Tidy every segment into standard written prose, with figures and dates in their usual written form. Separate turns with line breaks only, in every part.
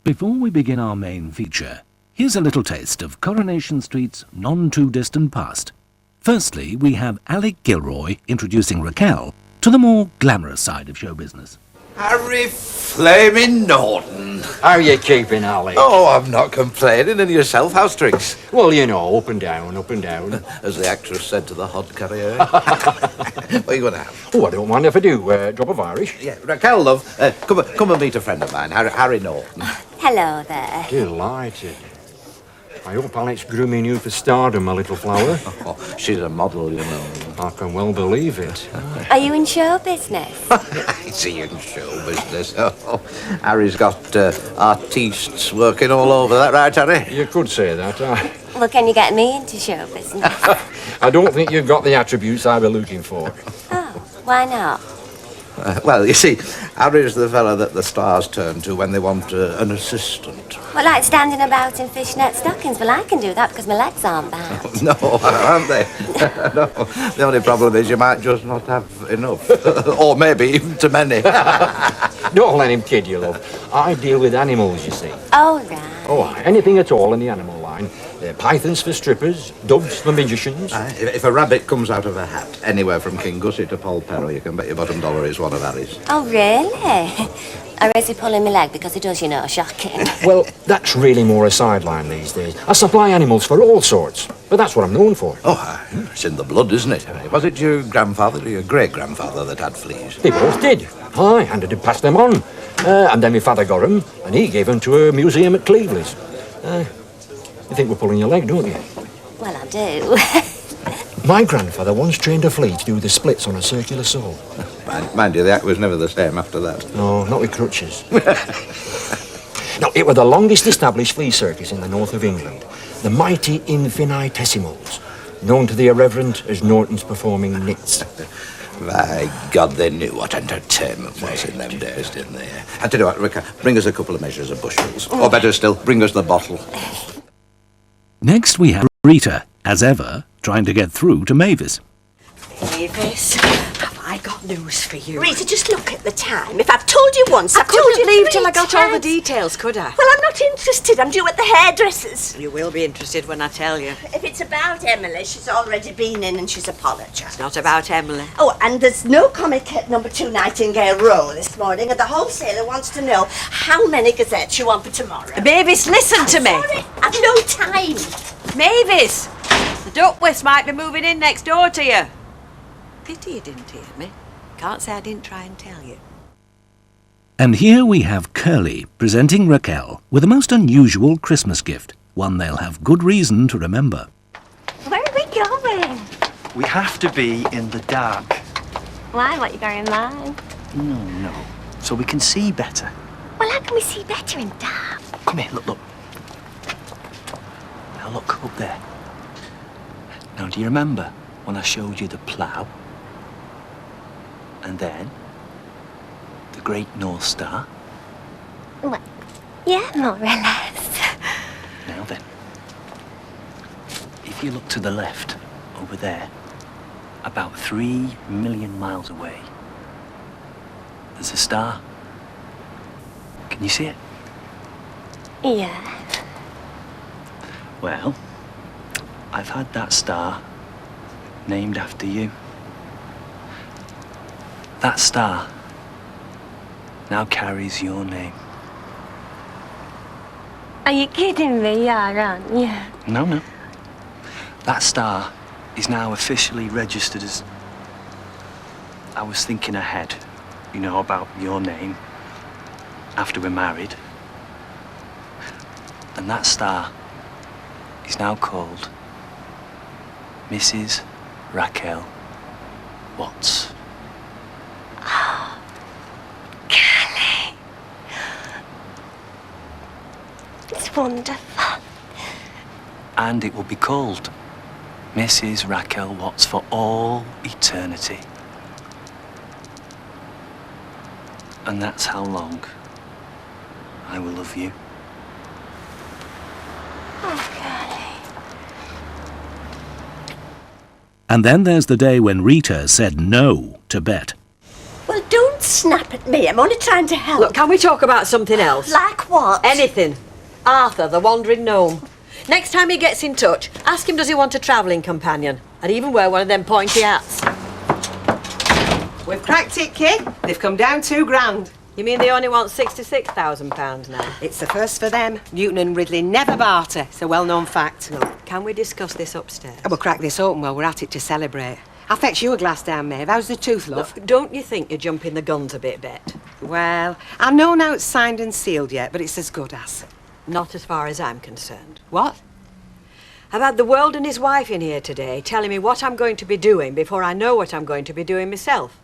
Before we begin our main feature, here's a little taste of Coronation Street's none-too-distant past. Firstly, we have Alec Gilroy introducing Raquel to the more glamorous side of show business.
Harry Flaming Norton.
How are you keeping, Alec?
Oh, I'm not complaining. And yourself, how's tricks?
Well, you know, up and down, up and down.
As the actress said to the hod carrier. What are you going to have?
Oh, I don't mind if I do. Drop of Irish.
Yeah, Raquel, love, come and meet a friend of mine, Harry Norton.
Hello there.
Delighted. I hope Alec's grooming you for stardom, my little flower.
Oh, she's a model, you know.
I can well believe it.
Are you in show business?
Is he in show business? Oh, Harry's got artistes working all over. That right, Harry?
You could say that.
Well, can you get me into show business?
I don't think you've got the attributes I were looking for.
Oh, why not?
Well, you see, Harry's the fella that the stars turn to when they want an assistant.
Well, like standing about in fishnet stockings. Well, I can do that because my legs aren't bad.
No, aren't they? No. The only problem is you might just not have enough. Or maybe even too many.
Don't let him kid you, love. I deal with animals, you see.
Oh, right.
Oh, anything at all in the animal line. Pythons for strippers, doves for magicians.
If a rabbit comes out of a hat, anywhere from King Gussie to Paul Perro, you can bet your bottom dollar it's one of Harry's.
Oh, really? Or is he pulling my leg because he does, you know, shocking?
Well, that's really more a sideline these days. I supply animals for all sorts, but that's what I'm known for.
Oh, it's in the blood, isn't it? Was it your grandfather or your great-grandfather that had fleas?
They both did. I handed to pass them on. And then my father got them, and he gave them to a museum at Cleveland's. You think we're pulling your leg, don't you?
Well, I do.
My grandfather once trained a flea to do the splits on a circular saw.
Mind you, the act was never the same after that.
No, not with crutches. No, it was the longest established flea circus in the north of England. The mighty Infinitesimals, known to the irreverent as Norton's performing nits.
My God, they knew what entertainment was in them days, didn't they? I tell you what, Ricka, bring us a couple of measures of bushels. Or better still, bring us the bottle.
Next we have Rita, as ever, trying to get through to Mavis.
Mavis, have I got news for you?
Rita, just look at the time. If I've told you once, I've told you
couldn't leave
3
till I got all the
times.
details, could I?
Well, I'm not interested. I'm due at the hairdresser's.
You will be interested when I tell you.
If it's about Emily, she's already been in and she's apologised.
It's not about Emily.
Oh, and there's no comic at number 2 Nightingale Row this morning, and the wholesaler wants to know how many gazettes you want for tomorrow.
Mavis, listen to me.
Sorry, I've no time.
Mavis, the Duckworths might be moving in next door to you. Pity you didn't hear me. Can't say I didn't try and tell you.
And here we have Curly presenting Raquel with a most unusual Christmas gift, one they'll have good reason to remember.
Where are we going?
We have to be in the dark.
Why? What, you going in line?
No. So we can see better.
Well, how can we see better in dark?
Come here, look. Now look up there. Now, do you remember when I showed you the plough? And then the Great North Star?
Well, yeah, more or less.
Now then, if you look to the left, over there, about 3 million miles away, there's a star. Can you see it?
Yeah.
Well, I've had that star named after you. That star now carries your name.
Are you kidding me? Yeah, aren't you?
No. That star is now officially registered as... I was thinking ahead, you know, about your name after we're married. And that star is now called Mrs. Raquel Watts.
Curly. It's wonderful.
And it will be called Mrs. Raquel Watts for all eternity. And that's how long I will love you.
And then there's the day when Rita said no to Bet.
Well, don't snap at me. I'm only trying to help.
Look, can we talk about something else?
Like what?
Anything. Arthur, the wandering gnome. Next time he gets in touch, ask him does he want a travelling companion. I'd even wear one of them pointy hats.
We've cracked it, kid. They've come down £2,000.
You mean they only want £66,000 now?
It's the first for them. Newton and Ridley never barter. It's a well-known fact.
Look, can we discuss this upstairs?
We'll crack this open while we're at it to celebrate. I'll fetch you a glass down, Maeve. How's the tooth, love?
Look, don't you think you're jumping the guns a bit, Bet?
Well, I know now it's signed and sealed yet, but it's as good as.
Not as far as I'm concerned.
What?
I've had the world and his wife in here today telling me what I'm going to be doing before I know what I'm going to be doing myself.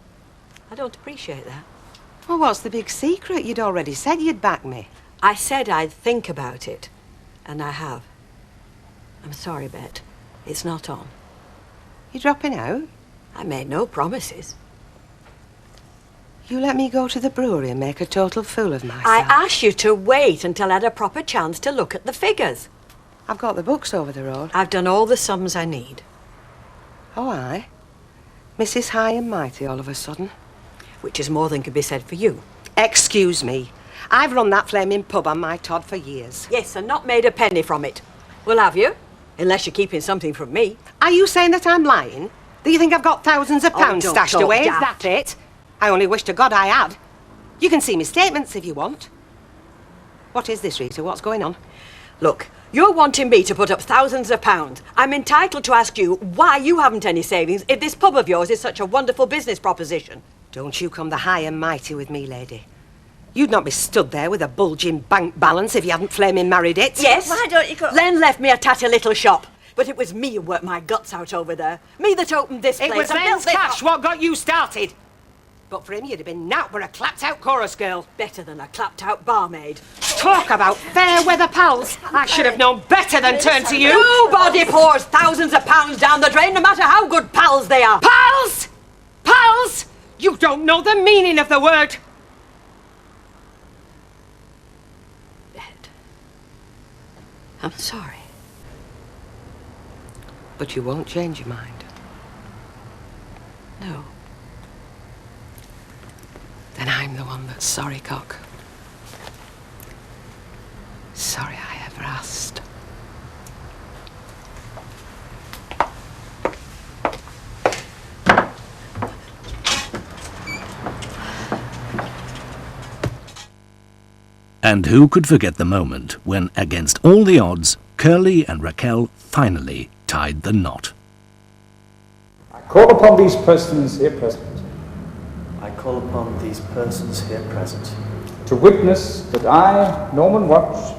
I don't appreciate that.
Well, what's the big secret? You'd already said you'd back me.
I said I'd think about it, and I have. I'm sorry, Bet. It's not on.
You dropping out?
I made no promises.
You let me go to the brewery and make a total fool of myself.
I asked you to wait until I had a proper chance to look at the figures.
I've got the books over the road.
I've done all the sums I need.
Oh, aye? Mrs. High and Mighty all of a sudden.
Which is more than could be said for you.
Excuse me. I've run that flaming pub on my Todd for years.
Yes, and not made a penny from it. Well, have you? Unless you're keeping something from me.
Are you saying that I'm lying? Do you think I've got thousands of pounds
don't
stashed
talk
away?
daft.
Is that it? I only wish to God I had. You can see my statements if you want. What is this, Rita? What's going on?
Look, you're wanting me to put up thousands of pounds. I'm entitled to ask you why you haven't any savings if this pub of yours is such a wonderful business proposition.
Don't you come the high and mighty with me, lady. You'd not be stood there with a bulging bank balance if you hadn't flaming married it.
Yes.
Why don't you go...
Len left me a tatty little shop. But it was me who worked my guts out over there. Me that opened this place.
It was
and
Len's
built this
cash
up.
what got you started. But for him, you'd have been nowt but a clapped-out chorus girl.
Better than a clapped-out barmaid.
Talk about fair weather pals. I should have known better than turn to you.
Nobody pours thousands of pounds down the drain, no matter how good pals they are.
Pals! Pals! You don't know the meaning of the word.
Ed, I'm sorry.
But you won't change your mind.
No.
Then I'm the one that's sorry, cock. Sorry I ever asked.
And who could forget the moment when, against all the odds, Curly and Raquel finally tied the knot?
I call upon these persons here present
I call upon these persons here present
to witness that I, Norman Watts,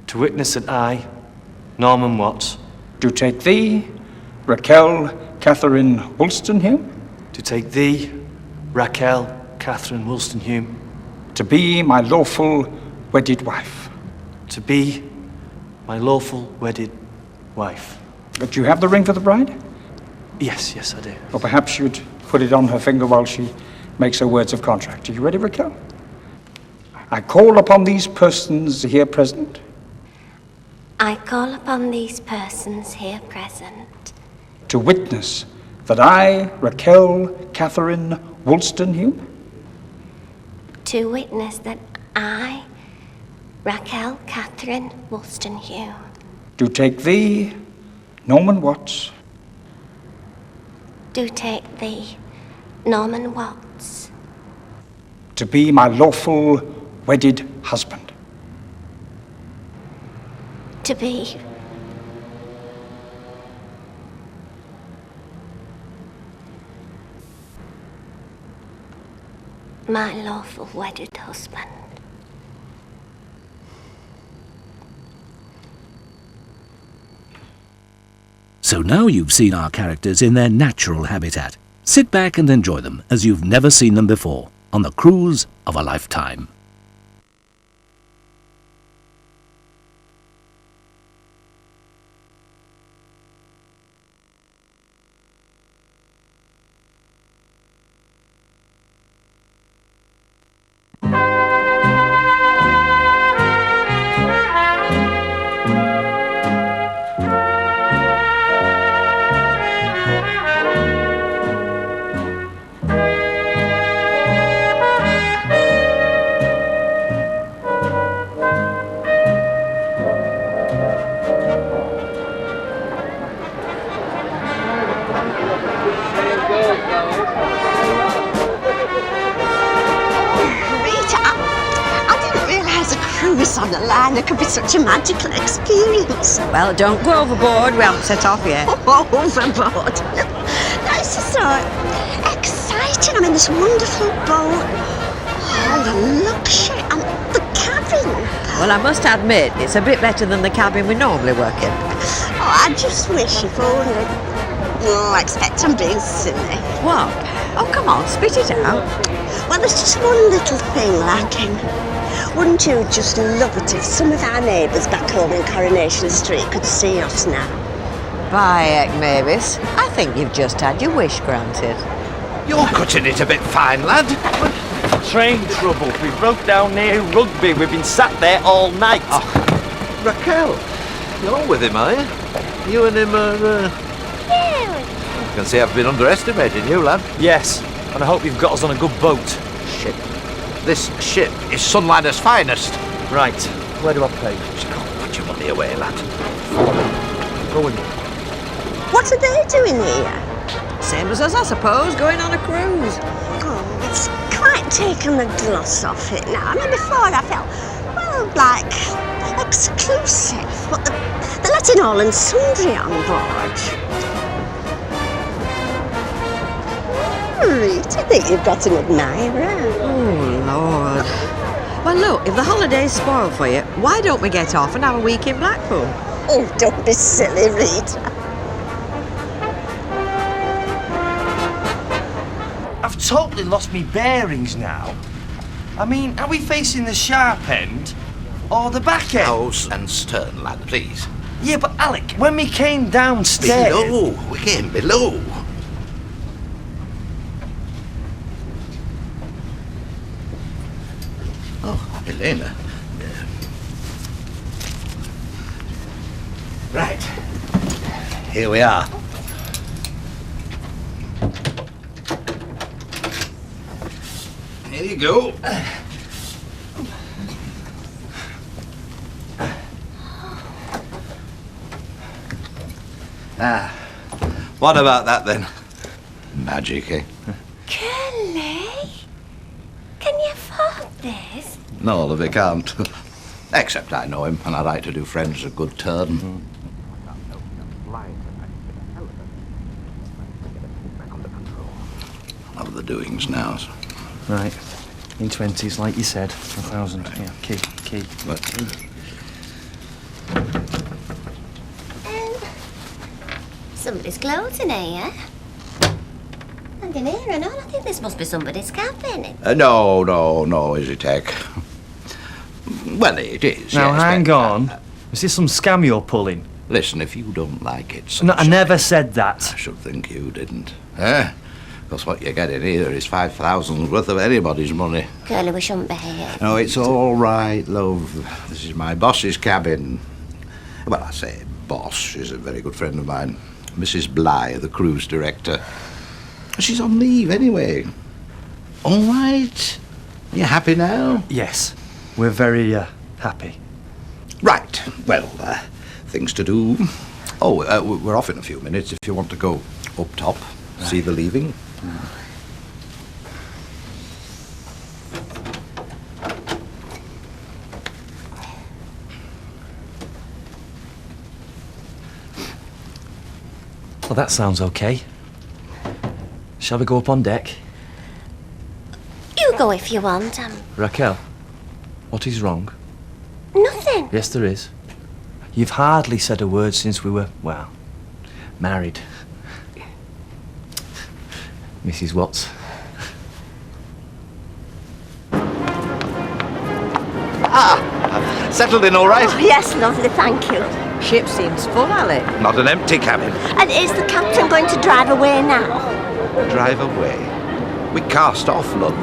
to witness that I, Norman Watts,
do take thee, Raquel Catherine Woolstenhume,
to take thee, Raquel Catherine Woolstenhume,
to be my lawful wedded wife.
to be my lawful wedded wife.
But you have the ring for the bride?
Yes, yes, I do.
Or perhaps you'd put it on her finger while she makes her words of contract. Are you ready, Raquel? I call upon these persons here present
I call upon these persons here present
to witness that I, Raquel Catherine Woolstenhume,
to witness that I, Raquel Catherine Woolstenhume,
do take thee, Norman Watts,
do take thee, Norman Watts,
to be my lawful wedded husband.
to be my lawful wedded husband.
So now you've seen our characters in their natural habitat. Sit back and enjoy them as you've never seen them before on the cruise of a lifetime.
liner could be such a magical experience.
Well, don't go overboard. We haven't set off yet.
Overboard. This is so exciting. I'm in this wonderful boat. Oh, the luxury and the cabin.
Well, I must admit, it's a bit better than the cabin we normally work in.
Oh, I just wish if only... Oh, I expect I'm being silly.
What? Oh, come on, spit it out.
Well, there's just one little thing lacking. Wouldn't you just love it if some of our neighbours back home in Coronation Street could see us now?
By heck, Mavis, I think you've just had your wish granted.
You're cutting it a bit fine, lad.
Train trouble. We broke down near Rugby. We've been sat there all night.
Oh, Raquel, you're with him, are you? You and him are... I can see I've been underestimating you, lad.
Yes, and I hope you've got us on a good boat.
Ship. This ship is Sunliner's finest.
Right, where do I pay?
You can't put your money away, lad.
Follow me. Go in.
What are they doing here?
Same as us, I suppose, going on a cruise.
Oh, it's quite taken the gloss off it now. I mean, before I felt, well, like, exclusive. But they're letting all and sundry on board. Rita, I think you've got an admirer.
Oh, Lord. Well, look, if the holiday's spoiled for you, why don't we get off and have a week in Blackpool?
Oh, don't be silly, Rita.
I've totally lost me bearings now. I mean, are we facing the sharp end or the back end?
Nose and stern, lad, please.
Yeah, but Alec, when we came downstairs...
Below. We came below. Oh, Elena. Right. Here we are. Here you go. Ah, what about that then? Magic, eh?
Curly? Can you afford this?
No, all of it can't. Except I know him, and I like to do friends a good turn. Of the doings now.
Right. In 20s, like you said. 1,000. Right. Yeah, key.
Somebody's clothes in here. And in here and all, I think this must be somebody's cabin.
No, is it, Tech? Well, it is.
Now,
yes,
hang
but,
on. Is this some scam you're pulling?
Listen, if you don't like it...
No, I never said that.
I should think you didn't. Eh? Because what you're getting here is 5,000's worth of anybody's money.
Curly, we shouldn't be here.
No, it's all right, love. This is my boss's cabin. Well, I say boss. She's a very good friend of mine. Mrs. Bligh, the cruise director. She's on leave anyway. All right. You happy now?
Yes. We're very, happy.
Right. Well, things to do. Oh, we're off in a few minutes if you want to go up top. See the leaving.
Well, that sounds okay. Shall we go up on deck?
You go if you want.
Raquel, what is wrong?
Nothing.
Yes, there is. You've hardly said a word since we were, well, married. Mrs. Watts.
Settled in all right?
Oh, yes, lovely, thank you.
Ship seems full, Alec.
Not an empty cabin.
And is the captain going to drive away now?
Drive away. We cast off, love.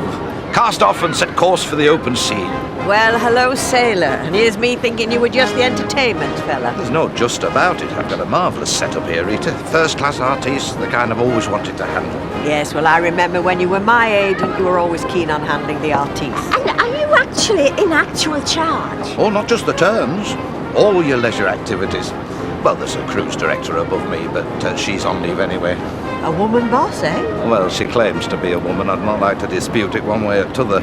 Cast off and set course for the open sea.
Well, hello, sailor. And here's me thinking you were just the entertainment fella.
There's no just about it. I've got a marvellous setup here, Rita. First-class artists, the kind I've always wanted to handle.
Yes, well, I remember when you were my age and you were always keen on handling the artistes.
And are you actually in actual charge?
Oh, not just the turns. All your leisure activities. Well, there's a cruise director above me, but she's on leave anyway.
A woman boss, eh?
Well, she claims to be a woman. I'd not like to dispute it one way or t'other.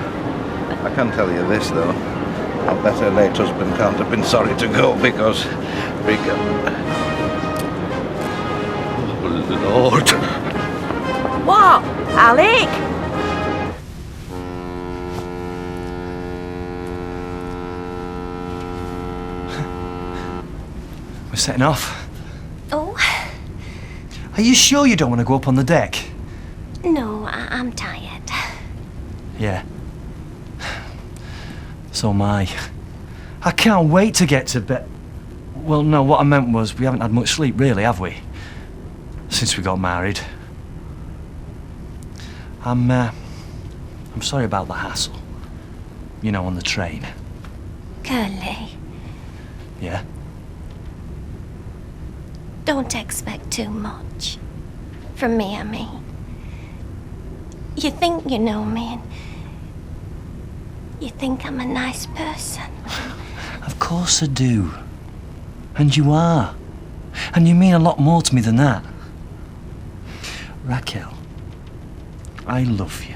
I can tell you this, though. I'll bet her late husband can't have been sorry to go because... Oh, Lord.
What? Alec?
We're setting off.
Oh,
Are you sure you don't want to go up on the deck?
no, I'm tired.
Yeah. So am I. I can't wait to get to bed. Well, no, what I meant was we haven't had much sleep, really, have we? Since we got married. I'm sorry about the hassle. You know, on the train.
Curly,
Yeah?
don't expect too much. From me, I mean. You think you know me, and you think I'm a nice person.
Of course I do. And you are. And you mean a lot more to me than that. Raquel, I love you.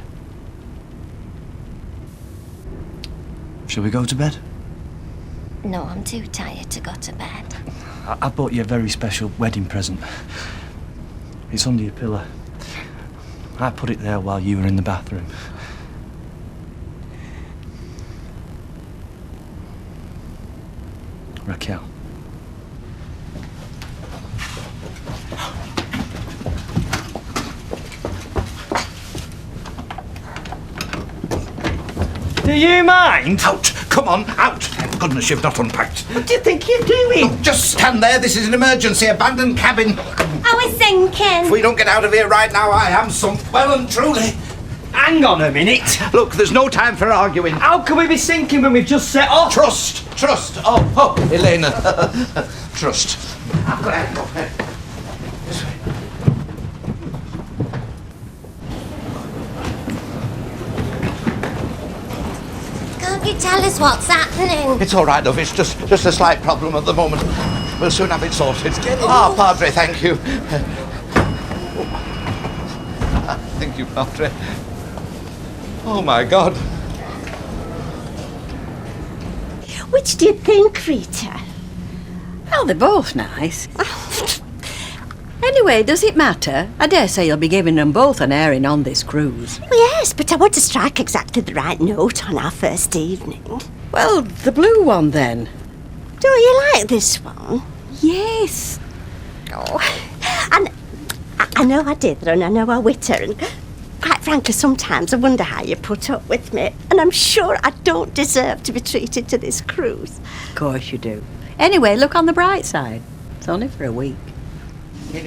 Shall we go to bed?
No, I'm too tired to go to bed.
I bought you a very special wedding present. It's under your pillow. I put it there while you were in the bathroom. Raquel. Do you mind?
Out! Come on, out! Thank goodness you've not unpacked.
What do you think you're doing?
Look, just stand there. This is an emergency. Abandoned cabin.
I was thinking.
If we don't get out of here right now, I am sunk well and truly.
Hang on a minute.
Look, there's no time for arguing.
How can we be sinking when we've just set off?
Trust! Oh, Elena. Trust.
Can't you tell us what's happening?
It's all right, love. It's just a slight problem at the moment. We'll soon have it sorted. Padre, thank you. Thank you, Padre. Oh, my God.
Which do you think, Rita?
Well, they're both nice. Anyway, does it matter? I dare say you'll be giving them both an airing on this cruise.
Yes, but I want to strike exactly the right note on our first evening.
Well, the blue one then.
Do you like this one?
Yes.
Oh, and I know I did, and I know I wit her, and quite frankly, sometimes I wonder how you put up with me, and I'm sure I don't deserve to be treated to this cruise.
Of course you do. Anyway, look on the bright side. It's only for a week.
You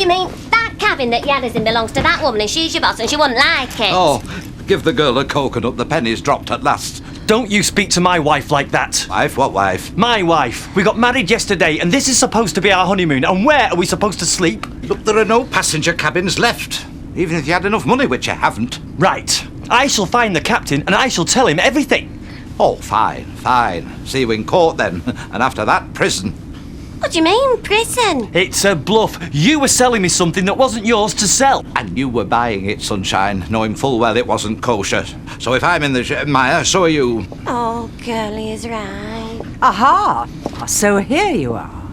mean that cabin that you had us in belongs to that woman and she's your boss and she wouldn't like it?
Oh, give the girl a coconut. The penny's dropped at last.
Don't you speak to my wife like that.
Wife? What wife?
My wife. We got married yesterday and this is supposed to be our honeymoon. And where are we supposed to sleep?
Look, there are no passenger cabins left. Even if you had enough money, which you haven't.
Right. I shall find the captain and I shall tell him everything.
Oh, fine. See you in court then. And after that, prison.
What do you mean, prison?
It's a bluff. You were selling me something that wasn't yours to sell.
And you were buying it, sunshine, knowing full well it wasn't kosher. So if I'm in the mire, so are you.
Oh, Curly is right.
Aha! So here you are.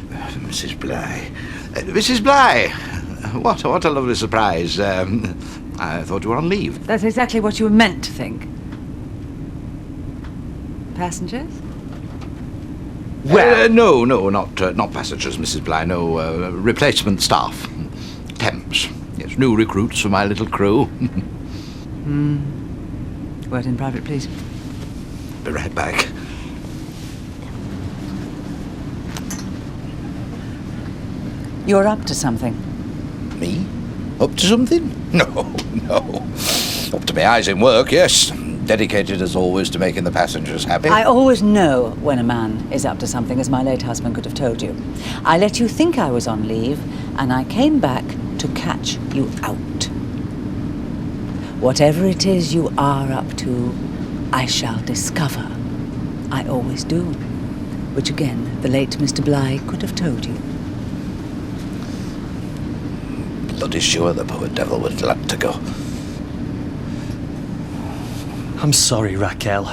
Mrs. Bligh. Mrs. Bligh! What a lovely surprise. I thought you were on leave.
That's exactly what you were meant to think. Passengers?
Well, no, not passengers, Mrs. Bligh. No, replacement staff. Temps. Yes, new recruits for my little crew.
Word in private, please.
Be right back.
You're up to something.
Me? Up to something? No. Up to my eyes in work, yes. Dedicated as always to making the passengers happy.
I always know when a man is up to something, as my late husband could have told you. I let you think I was on leave, and I came back to catch you out. Whatever it is you are up to, I shall discover. I always do. Which again, the late Mr. Bligh could have told you.
Bloody sure the poor devil was glad to go.
I'm sorry, Raquel.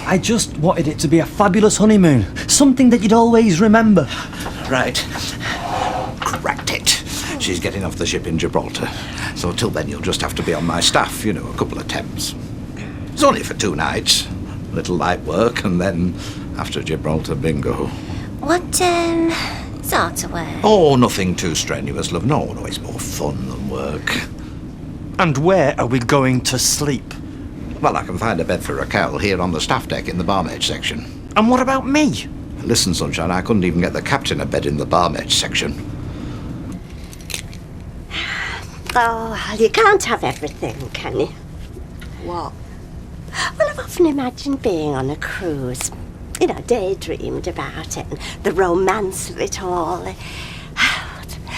I just wanted it to be a fabulous honeymoon. Something that you'd always remember.
Right. Cracked it. She's getting off the ship in Gibraltar. So till then you'll just have to be on my staff, you know, a couple of temps. It's only for 2 nights. Little light work, and then after Gibraltar, bingo.
What, sort of work?
Oh, nothing too strenuous, love. No, it's more fun than work.
And where are we going to sleep?
Well, I can find a bed for Raquel here on the staff deck in the barmaid section.
And what about me?
Listen, sunshine, I couldn't even get the captain a bed in the barmaid section.
Oh, well, you can't have everything, can you?
What?
Well, I've often imagined being on a cruise. You know, daydreamed about it, and the romance of it all.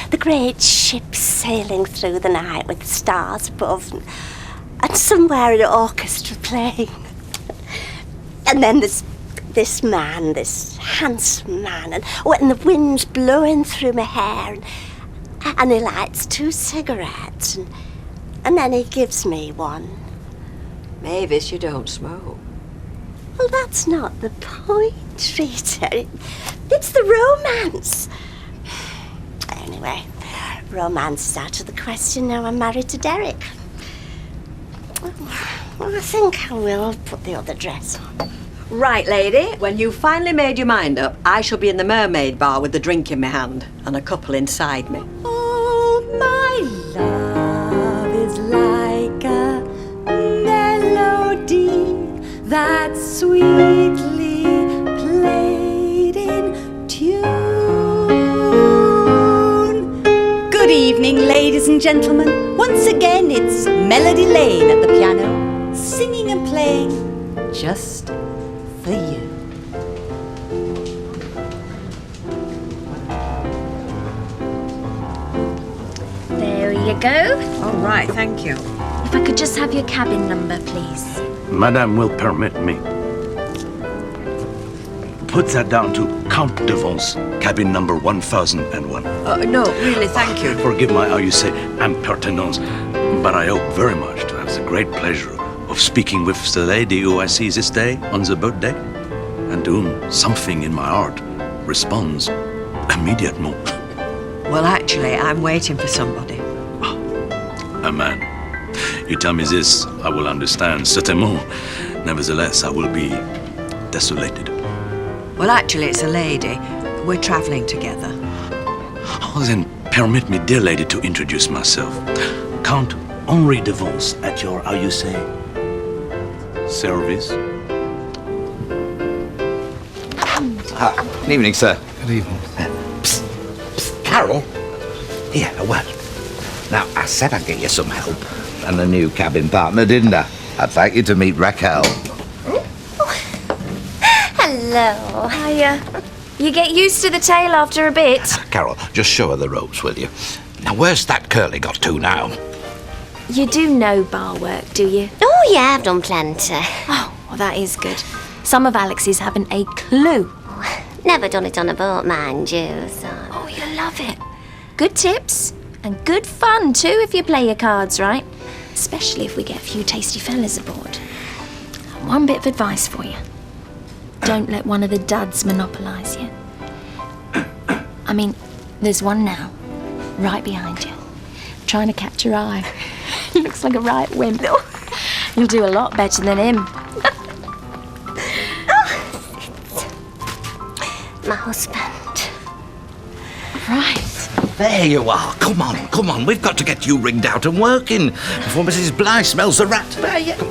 The great ships sailing through the night with the stars above, and somewhere an orchestra playing. And then this man, this handsome man, and when the wind's blowing through my hair, and he lights 2 cigarettes, and then he gives me one.
Mavis, you don't smoke.
Well, that's not the point, Rita. It's the romance. Anyway, romance is out of the question now I'm married to Derek. Well, I think I will put the other dress on.
Right, lady, when you've finally made your mind up, I shall be in the mermaid bar with the drink in my hand and a couple inside me.
Oh, my love is like a melody that's sweetly played in tune. Good evening, ladies and gentlemen. Once again, it's Melody Lane at the piano, singing and playing just for you.
There you go.
All right, thank you.
If I could just have your cabin number, please.
Madame will permit me. Put that down to Count de Vence, cabin number 1001.
No, really, thank you.
Forgive my, how you say, impertinence, but I hope very much to have the great pleasure of speaking with the lady who I see this day on the boat deck, and to whom something in my heart responds immediately.
Well, actually, I'm waiting for somebody.
A man. You tell me this, I will understand, certainement. Nevertheless, I will be desolated.
Well, actually, it's a lady. We're travelling together.
Oh, then permit me, dear lady, to introduce myself. Count Henri de Vence, at your, how you say, service.
Good evening, sir.
Good evening.
Carol? Yeah, well. Now, I said I'd get you some help. And a new cabin partner, didn't I? I'd like you to meet Raquel.
Hello. Hiya. You get used to the tail after a bit.
Carol, just show her the ropes, will you? Now, where's that Curly got to now?
You do know bar work, do you?
Oh, yeah, I've done plenty.
Oh, well, that is good. Some of Alex's haven't a clue.
Never done it on a boat, mind you, so...
Oh, you'll love it. Good tips and good fun, too, if you play your cards right. Especially if we get a few tasty fellas aboard. One bit of advice for you. Don't let one of the duds monopolise you. I mean, there's one now, right behind you, trying to catch your eye. Looks like a right wimp. You'll do a lot better than him.
My husband.
Right.
There you are. Come on. We've got to get you ringed out and working before Mrs. Bligh smells the rat. There you go.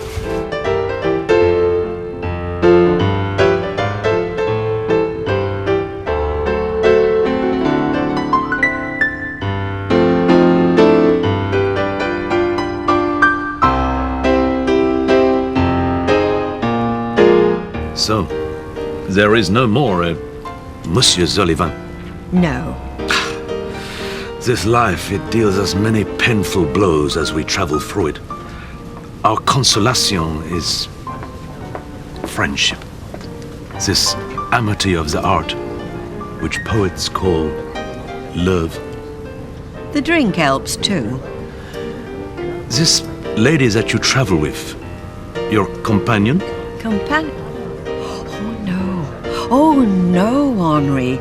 So, there is no more Monsieur Sullivan.
No.
This life, it deals us many painful blows as we travel through it. Our consolation is friendship. This amity of the art, which poets call love.
The drink helps too.
This lady that you travel with,
Your companion?
Companion? Oh, no, Henri.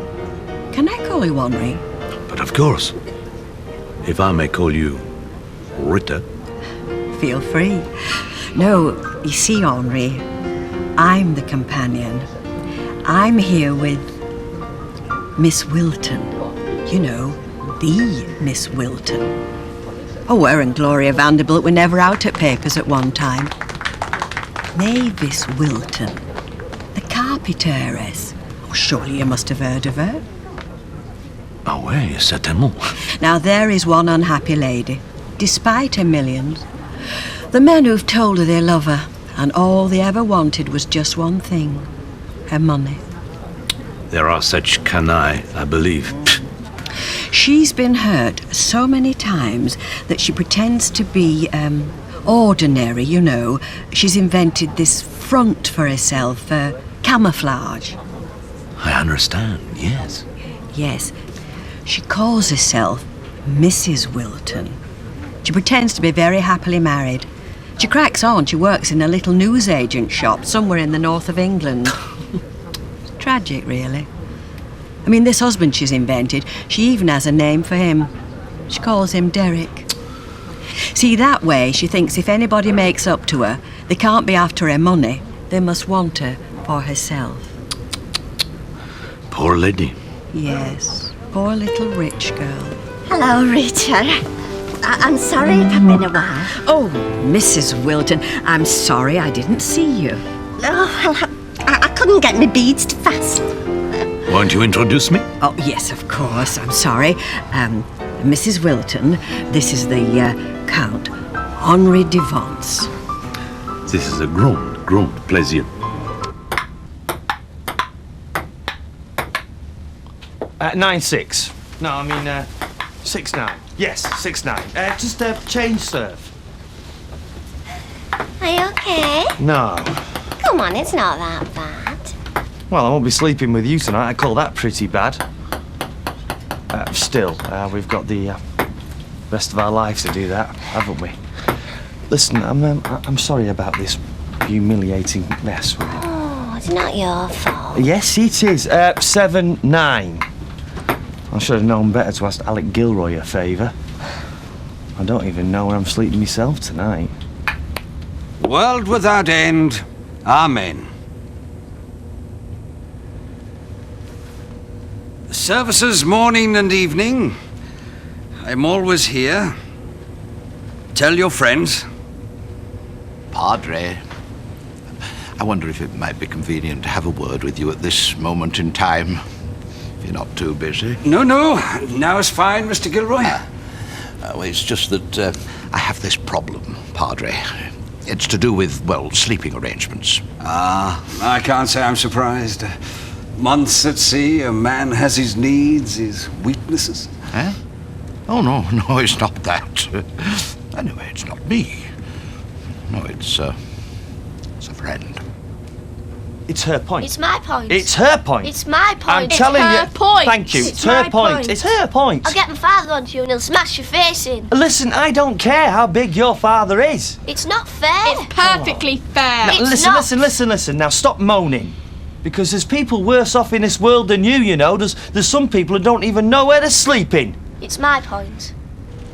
Can I call you Henri?
But of course. If I may call you Rita.
Feel free. No, you see, Henri, I'm the companion. I'm here with Miss Wilton. You know, the Miss Wilton. Oh, her and Gloria Vanderbilt were never out at papers at one time. Mavis Wilton, the carpet heiress. Oh, surely you must have heard of her.
Ah oui, certainement.
Now, there is one unhappy lady, despite her millions. The men who've told her they love her, and all they ever wanted was just one thing, her money.
There are such canaille, I believe.
She's been hurt so many times that she pretends to be, ordinary, you know. She's invented this front for herself, camouflage.
I understand, yes.
Yes. She calls herself Mrs. Wilton. She pretends to be very happily married. She cracks on. She works in a little newsagent shop somewhere in the north of England. It's tragic, really. I mean, this husband she's invented, she even has a name for him. She calls him Derek. See, that way she thinks if anybody makes up to her, they can't be after her money. They must want her for herself.
Poor lady.
Yes, poor little rich girl.
Hello, Rita. I'm sorry if I've been a while.
Oh, Mrs. Wilton, I'm sorry I didn't see you.
Oh, well, I couldn't get my beads to fasten.
Won't you introduce me?
Oh, yes, of course. I'm sorry. Mrs. Wilton, this is the Count Henri de Vence.
This is a grand pleasure.
9-6. No, I mean 6-9. Yes, 6-9. Just change serve.
Are you okay?
No.
Come on, it's not that bad.
Well, I won't be sleeping with you tonight. I call that pretty bad. Still, we've got the rest of our lives to do that, haven't we? Listen, I'm sorry about this humiliating mess with you.
Oh, it's not your fault.
Yes, it is. 7-9. I should have known better to ask Alec Gilroy a favour. I don't even know where I'm sleeping myself tonight.
World without end. Amen. Services morning and evening. I'm always here. Tell your friends.
Padre, I wonder if it might be convenient to have a word with you at this moment in time. If you're not too busy.
No. Now is fine, Mr. Gilroy.
Well, it's just that I have this problem, Padre. It's to do with, well, sleeping arrangements.
I can't say I'm surprised. Months at sea, a man has his needs, his weaknesses.
Eh? Oh, no, it's not that. Anyway, it's not me. No, it's a friend.
It's her point.
It's my point.
It's her point.
It's my point.
I'm telling you.
It's her point.
Thank you.
It's
her
my
point. It's her point.
I'll get my father onto you and he'll smash your face in.
Listen, I don't care how big your father is.
It's not fair.
It's perfectly fair.
Now, listen. Now stop moaning. Because there's people worse off in this world than you know. There's some people who don't even know where they're sleeping.
It's my point.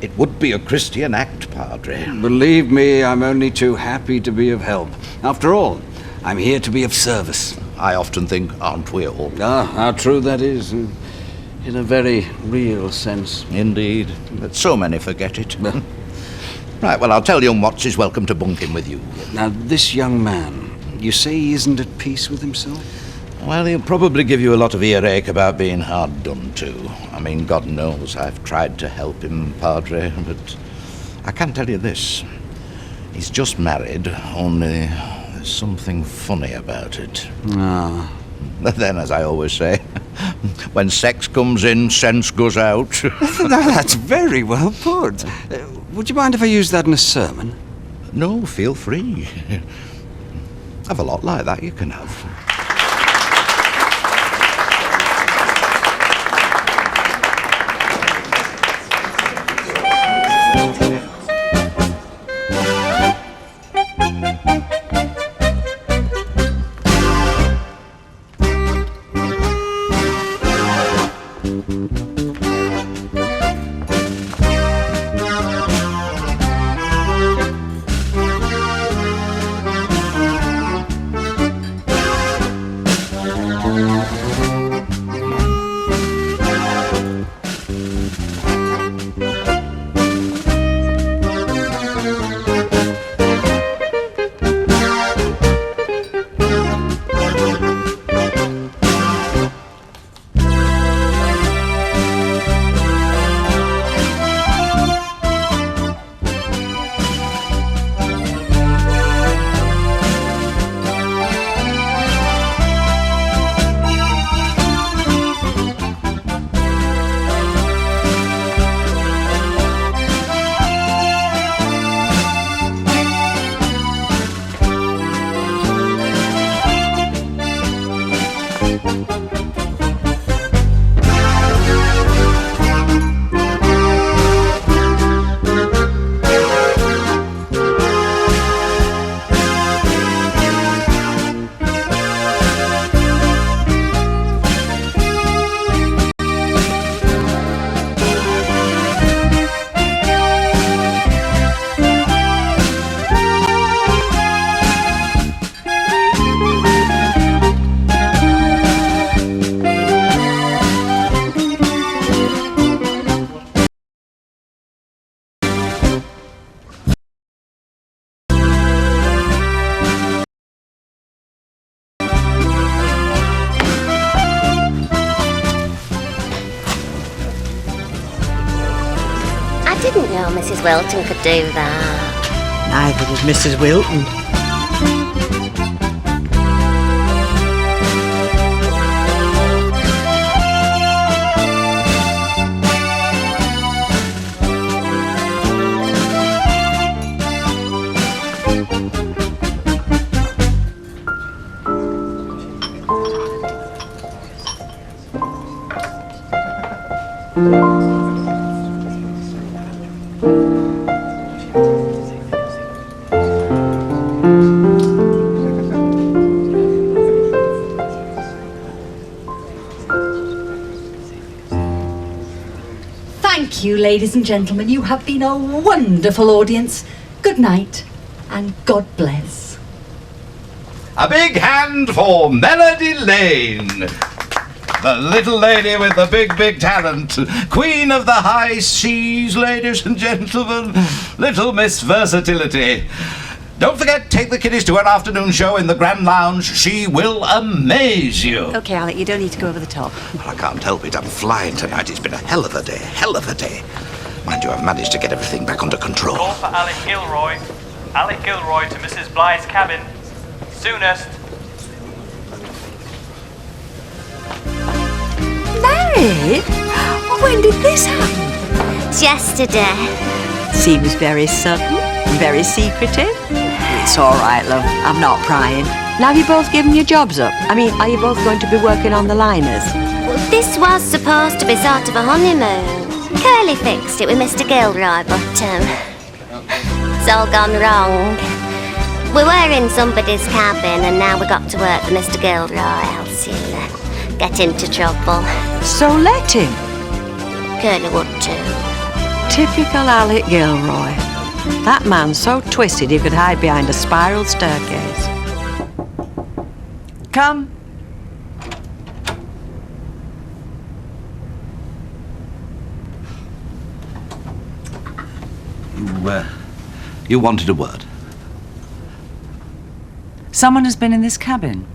It would be a Christian act, Padre.
Believe me, I'm only too happy to be of help. After all, I'm here to be of service.
I often think, aren't we all?
How true that is. In a very real sense.
Indeed. But so many forget it. Right, well, I'll tell young Watts he's welcome to bunk in with you.
Now, this young man, you say he isn't at peace with himself?
Well, he'll probably give you a lot of earache about being hard done to. I mean, God knows I've tried to help him, Padre, but I can tell you this. He's just married, only there's something funny about it. But then, as I always say, when sex comes in, sense goes out.
Now, that's very well put. Would you mind if I used that in a sermon?
No, feel free. I've a lot like that you can have.
I didn't know Mrs. Wilton could do that.
Neither did Mrs. Wilton.
Thank you, ladies and gentlemen. You have been a wonderful audience. Good night, and God bless.
A big hand for Melody Lane. The little lady with the big talent. Queen of the high seas, ladies and gentlemen. Little Miss Versatility. Don't forget, take the kiddies to her afternoon show in the Grand Lounge. She will amaze you.
OK, Alec, you don't need to go over the top.
Well, I can't help it. I'm flying tonight. It's been a hell of a day. Mind you, I've managed to get everything back under control.
Call for Alec Gilroy. Alec Gilroy to Mrs. Blythe's cabin. Soonest.
Married? When did this happen?
It's yesterday.
Seems very sudden, very secretive. It's all right, love. I'm not prying. Now have you both given your jobs up? I mean, are you both going to be working on the liners?
Well, this was supposed to be sort of a honeymoon. Curly fixed it with Mr. Gilroy, but it's all gone wrong. We were in somebody's cabin, and now we got to work for Mr. Gilroy, else he'll get into trouble.
So let him.
Curly would too.
Typical Alec Gilroy. That man's so twisted he could hide behind a spiral staircase. Come.
You wanted a word?
Someone has been in this cabin.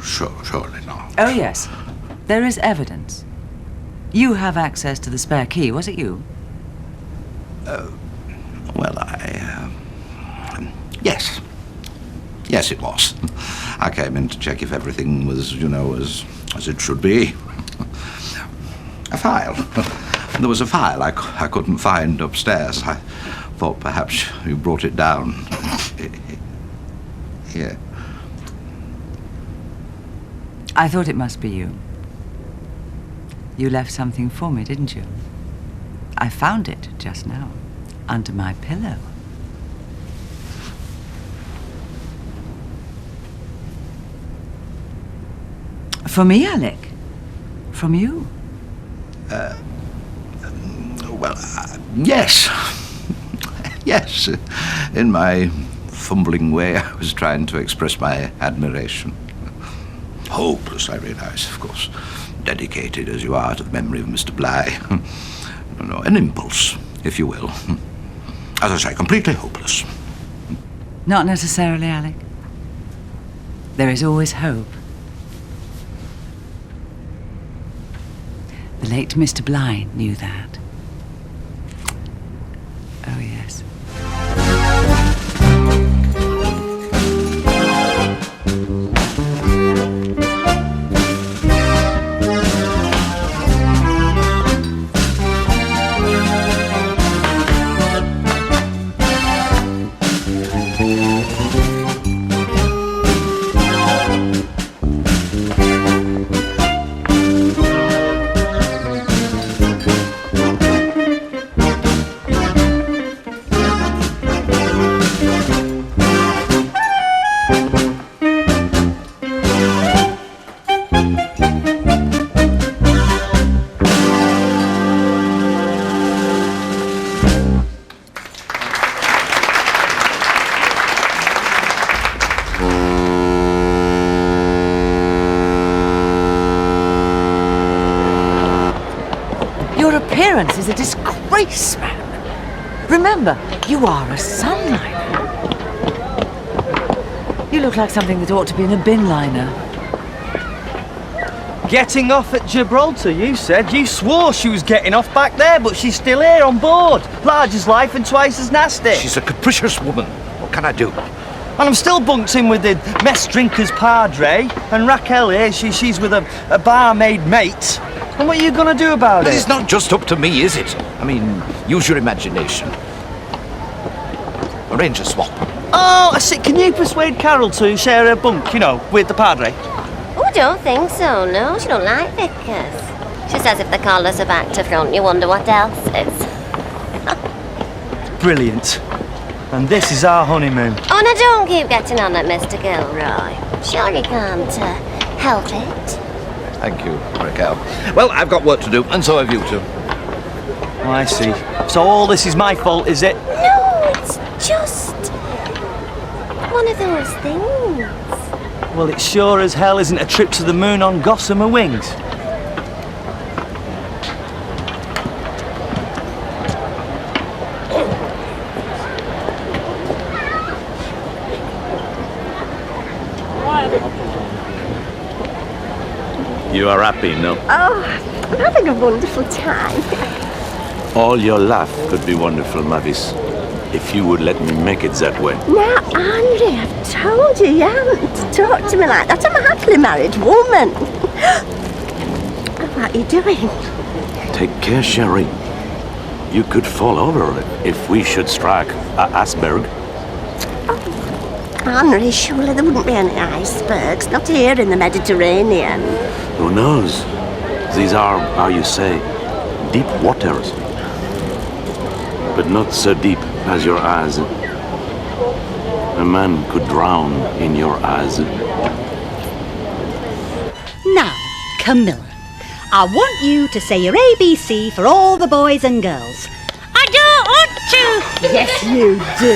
Surely not.
Oh, yes. There is evidence. You have access to the spare key, was it you?
Well, yes. Yes, it was. I came in to check if everything was, as it should be. A file. There was a file I couldn't find upstairs. I thought perhaps you brought it down. Here.
I thought it must be you. You left something for me, didn't you? I found it just now, under my pillow. For me, Alec? From you?
Yes. Yes. In my fumbling way, I was trying to express my admiration. Hopeless, I realise, of course. Dedicated as you are to the memory of Mr. Bligh. No, an impulse, if you will. As I say, completely hopeless.
Not necessarily, Alec. There is always hope. The late Mr. Bligh knew that. Oh, yes. Your appearance is a disgrace, man. Remember, you are a sunlighter. You look like something that ought to be in a bin liner.
Getting off at Gibraltar, you said. You swore she was getting off back there, but she's still here on board. Large as life and twice as nasty.
She's a capricious woman. What can I do?
And I'm still bunked in with the mess drinkers padre, and Raquel here, she's with a barmaid mate. And what are you going to do about it?
It's not just up to me, is it? I mean, use your imagination. Arrange a swap.
Oh, I see. Can you persuade Carol to share her bunk, you know, with the padre?
Oh, I don't think so, no. She don't like Vickers. She says if the collars are back to front, you wonder what else is.
Brilliant. And this is our honeymoon.
Oh, now don't keep getting on at Mr. Gilroy. Sure you can't help it.
Thank you, Raquel. Well, I've got work to do, and so have you two.
Oh, I see. So all this is my fault, is it?
No, it's just one of those things.
Well, it sure as hell isn't a trip to the moon on gossamer wings.
You are happy, no?
Oh, I'm having a wonderful time.
All your life could be wonderful, Mavis, if you would let me make it that way.
Now, Henri, I've told you haven't to talk to me like that. I'm a happily married woman. What are you doing?
Take care, Sherry. You could fall over if we should strike a iceberg.
Henri, surely there wouldn't be any icebergs, not here in the Mediterranean.
Who knows? These are, how you say, deep waters. But not so deep as your eyes. A man could drown in your eyes.
Now, Camilla, I want you to say your ABC for all the boys and girls.
I don't want to.
Yes, you do.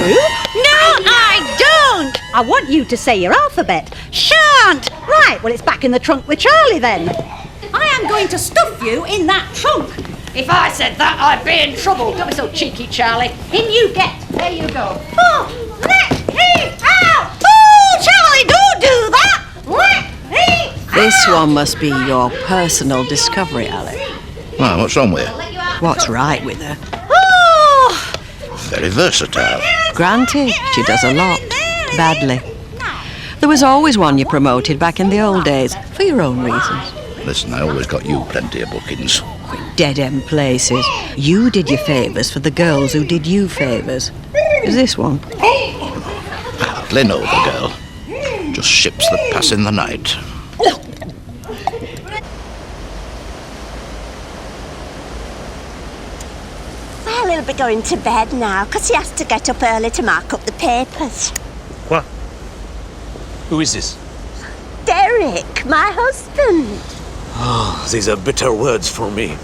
No, I don't.
I want you to say your alphabet. Shan't. Right, well, it's back in the trunk with Charlie then. I am going to stuff you in that trunk. If I said that, I'd be in trouble. Don't be so cheeky, Charlie. In you get. There you go. Oh, let me out. Oh, Charlie, don't do that. Let me out.
This one must be your personal discovery, Alec.
Well, what's wrong with her?
What's right with her?
Oh!
Very versatile.
Granted, she does a lot. Badly. There was always one you promoted back in the old days, for your own reasons.
Listen, I always got you plenty of bookings.
Dead-end places. You did your favours for the girls who did you favours. Is this one?
I hardly know the girl. Just ships that pass in the night.
Well, he'll be going to bed now, because he has to get up early to mark up the papers.
What? Who is this?
Derek, my husband.
Oh, these are bitter words for me,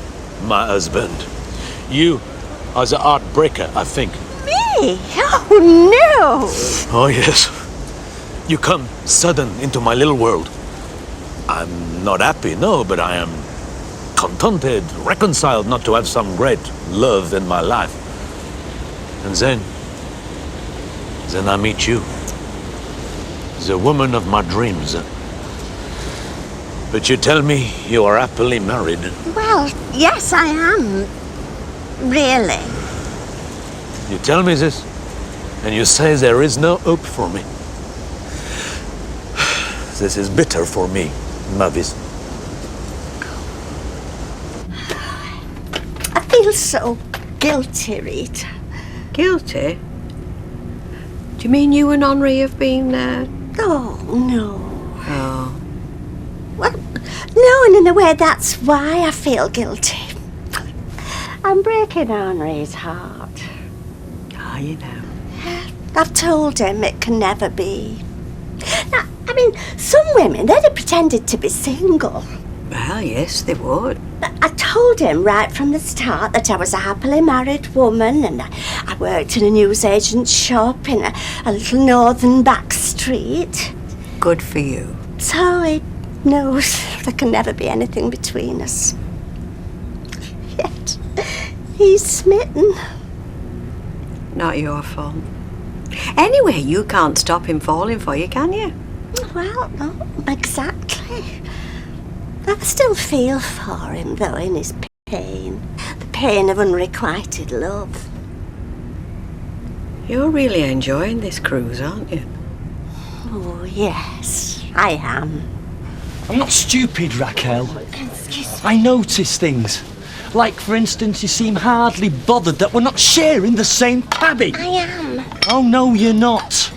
my husband. You are the heartbreaker, I think.
Me? Oh, no.
Oh, yes. You come sudden into my little world. I'm not happy, no, but I am contented, reconciled not to have some great love in my life. And then I meet you. The woman of my dreams. But you tell me you are happily married.
Well, yes, I am. Really.
You tell me this, and you say there is no hope for me. This is bitter for me, Mavis.
I feel so guilty, Rita.
Guilty? Do you mean you and Henri have been
Oh, no.
Oh.
Well, no, and in a way, that's why I feel guilty. I'm breaking Henri's heart.
Are you now?
I've told him it can never be. Now, I mean, some women, they'd have pretended to be single.
Well, yes, they would.
I told him right from the start that I was a happily married woman and I worked in a newsagent's shop in a little northern back street.
Good for you.
So he knows there can never be anything between us. Yet, he's smitten.
Not your fault. Anyway, you can't stop him falling for you, can you?
Well, no, exactly. I still feel for him, though, in his pain. The pain of unrequited love.
You're really enjoying this cruise, aren't you?
Oh, yes, I am.
I'm not stupid, Raquel. I notice things. Like, for instance, you seem hardly bothered that we're not sharing the same cabin.
I am.
Oh, no, you're not.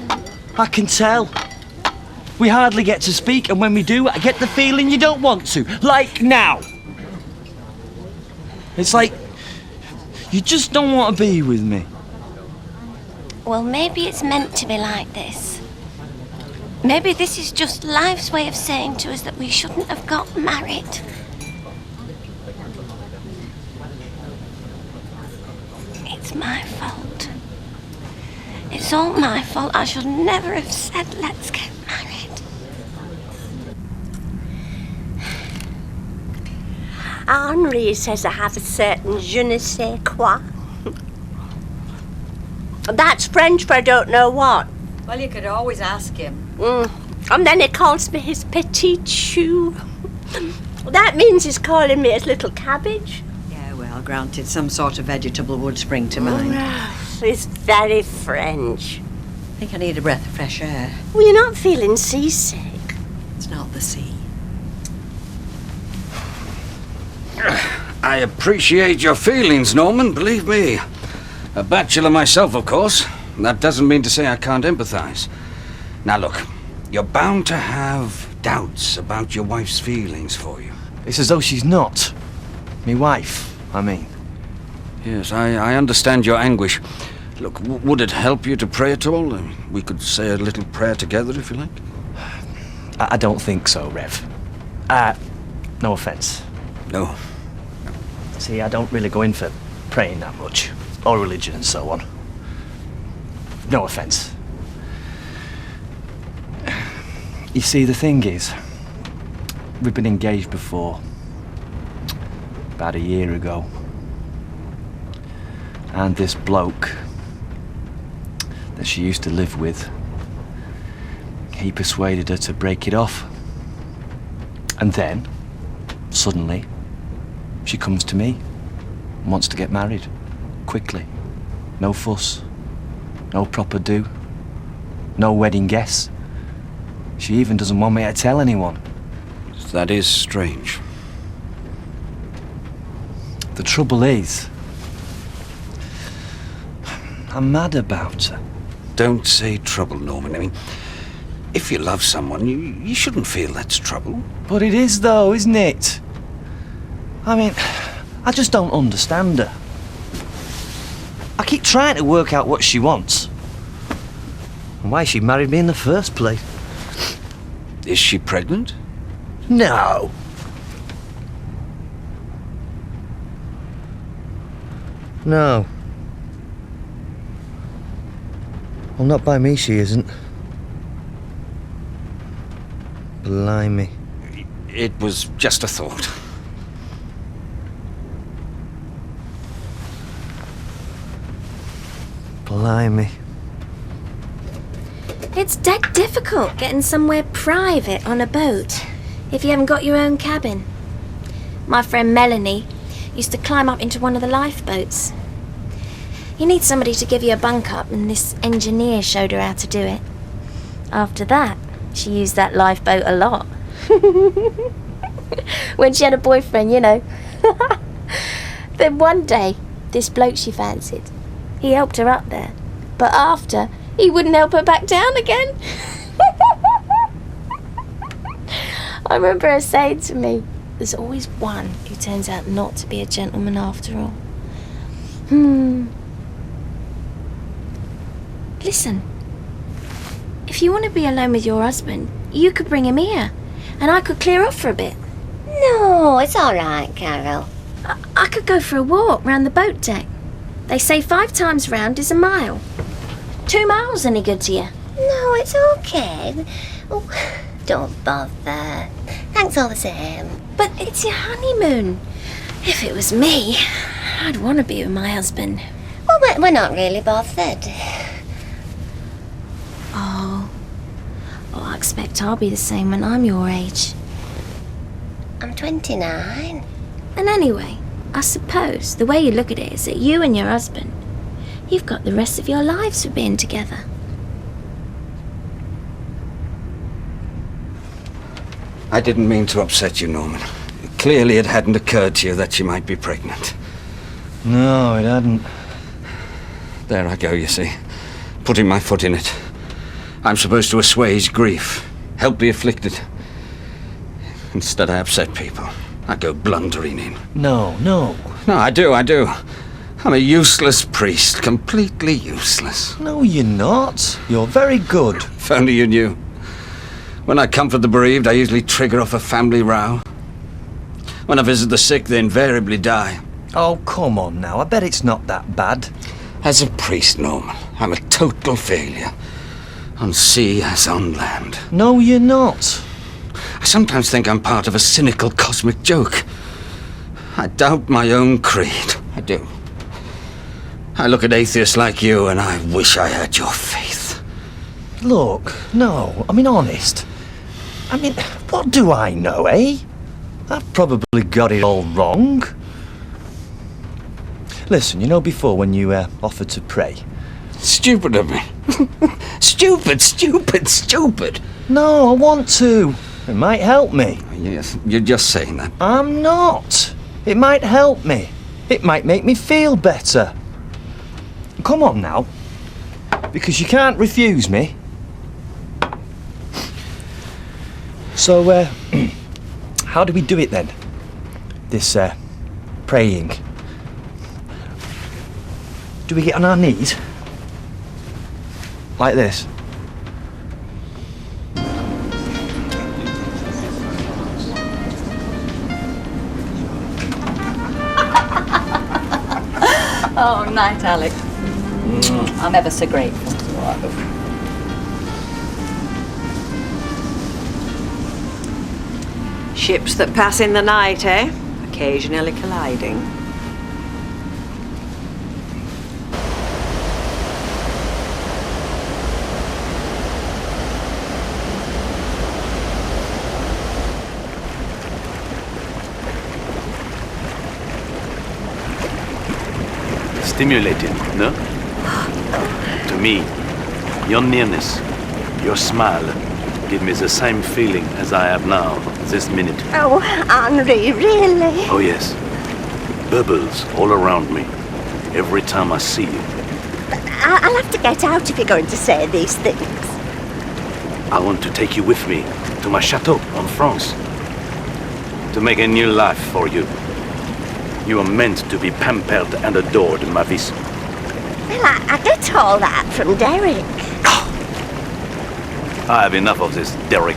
I can tell. We hardly get to speak, and when we do, I get the feeling you don't want to. Like now. It's like you just don't want to be with me.
Well, maybe it's meant to be like this. Maybe this is just life's way of saying to us that we shouldn't have got married. It's my fault. It's all my fault. I should never have said, let's get married.
Henri says I have a certain je ne sais quoi. That's French for I don't know what.
Well, you could always ask him.
And then he calls me his petite chou. That means he's calling me his little cabbage.
Yeah, well, granted, some sort of vegetable would spring to mind.
He's very French.
I think I need a breath of fresh air.
Well, you're not feeling seasick.
It's not the sea.
I appreciate your feelings, Norman, believe me. A bachelor myself, of course. That doesn't mean to say I can't empathise. Now look, you're bound to have doubts about your wife's feelings for you.
It's as though she's not. Me wife, I mean.
Yes, I understand your anguish. Look, would it help you to pray at all? We could say a little prayer together, if you like.
I don't think so, Rev. No offence.
No.
See, I don't really go in for praying that much, or religion and so on. No offence. You see, the thing is, we've been engaged before, about a year ago. And this bloke that she used to live with, he persuaded her to break it off. And then, suddenly, she comes to me and wants to get married. Quickly. No fuss. No proper do. No wedding guests. She even doesn't want me to tell anyone.
That is strange.
The trouble is, I'm mad about her.
Don't say trouble, Norman. I mean, if you love someone, you shouldn't feel that's trouble.
But it is, though, isn't it? I mean, I just don't understand her. I keep trying to work out what she wants. And why she married me in the first place.
Is she pregnant?
No. No. Well, not by me, she isn't. Blimey.
it was just a thought.
Blimey.
It's dead difficult getting somewhere private on a boat if you haven't got your own cabin. My friend Melanie used to climb up into one of the lifeboats. You need somebody to give you a bunk up, and this engineer showed her how to do it. After that, she used that lifeboat a lot. When she had a boyfriend, you know. Then one day, this bloke she fancied, he helped her up there. But after, he wouldn't help her back down again. I remember her saying to me, there's always one who turns out not to be a gentleman after all. Listen, if you want to be alone with your husband, you could bring him here, and I could clear off for a bit.
No, it's all right, Carol.
I could go for a walk round the boat deck. They say 5 times round is a mile. 2 miles any good to you?
No, it's okay. Oh, don't bother. Thanks all the same.
But it's your honeymoon. If it was me, I'd want to be with my husband.
Well, we're not really bothered.
Oh, I expect I'll be the same when I'm your age.
I'm 29.
And anyway, I suppose the way you look at it is that you and your husband, you've got the rest of your lives for being together.
I didn't mean to upset you, Norman. Clearly it hadn't occurred to you that she might be pregnant.
No, it hadn't.
There I go, you see. Putting my foot in it. I'm supposed to assuage grief, help the afflicted. Instead I upset people. I go blundering in.
No.
No, I do. I'm a useless priest, completely useless.
No, you're not. You're very good.
If only you knew. When I comfort the bereaved, I usually trigger off a family row. When I visit the sick, they invariably die.
Oh, come on now. I bet it's not that bad.
As a priest, Norman, I'm a total failure. On sea as on land.
No, you're not.
I sometimes think I'm part of a cynical cosmic joke. I doubt my own creed. I do. I look at atheists like you and I wish I had your faith.
Look, no, I mean honest. I mean, what do I know, eh? I've probably got it all wrong. Listen, you know before when you offered to pray?
Stupid of me. Stupid.
No, I want to. It might help me.
Yes, you're just saying that.
I'm not. It might help me. It might make me feel better. Come on now. Because you can't refuse me. So, how do we do it then? This, praying. Do we get on our knees? Like this?
Oh, night, Alec. I'm ever so grateful.
Ships that pass in the night, eh? Occasionally colliding.
Stimulating, no? To me, your nearness, your smile, give me the same feeling as I have now, this minute.
Oh, Henri, really?
Oh yes, bubbles all around me, every time I see you.
I'll have to get out if you're going to say these things.
I want to take you with me to my chateau in France, to make a new life for you. You are meant to be pampered and adored, Mavis.
Well, I get all that from Derek.
I have enough of this, Derek.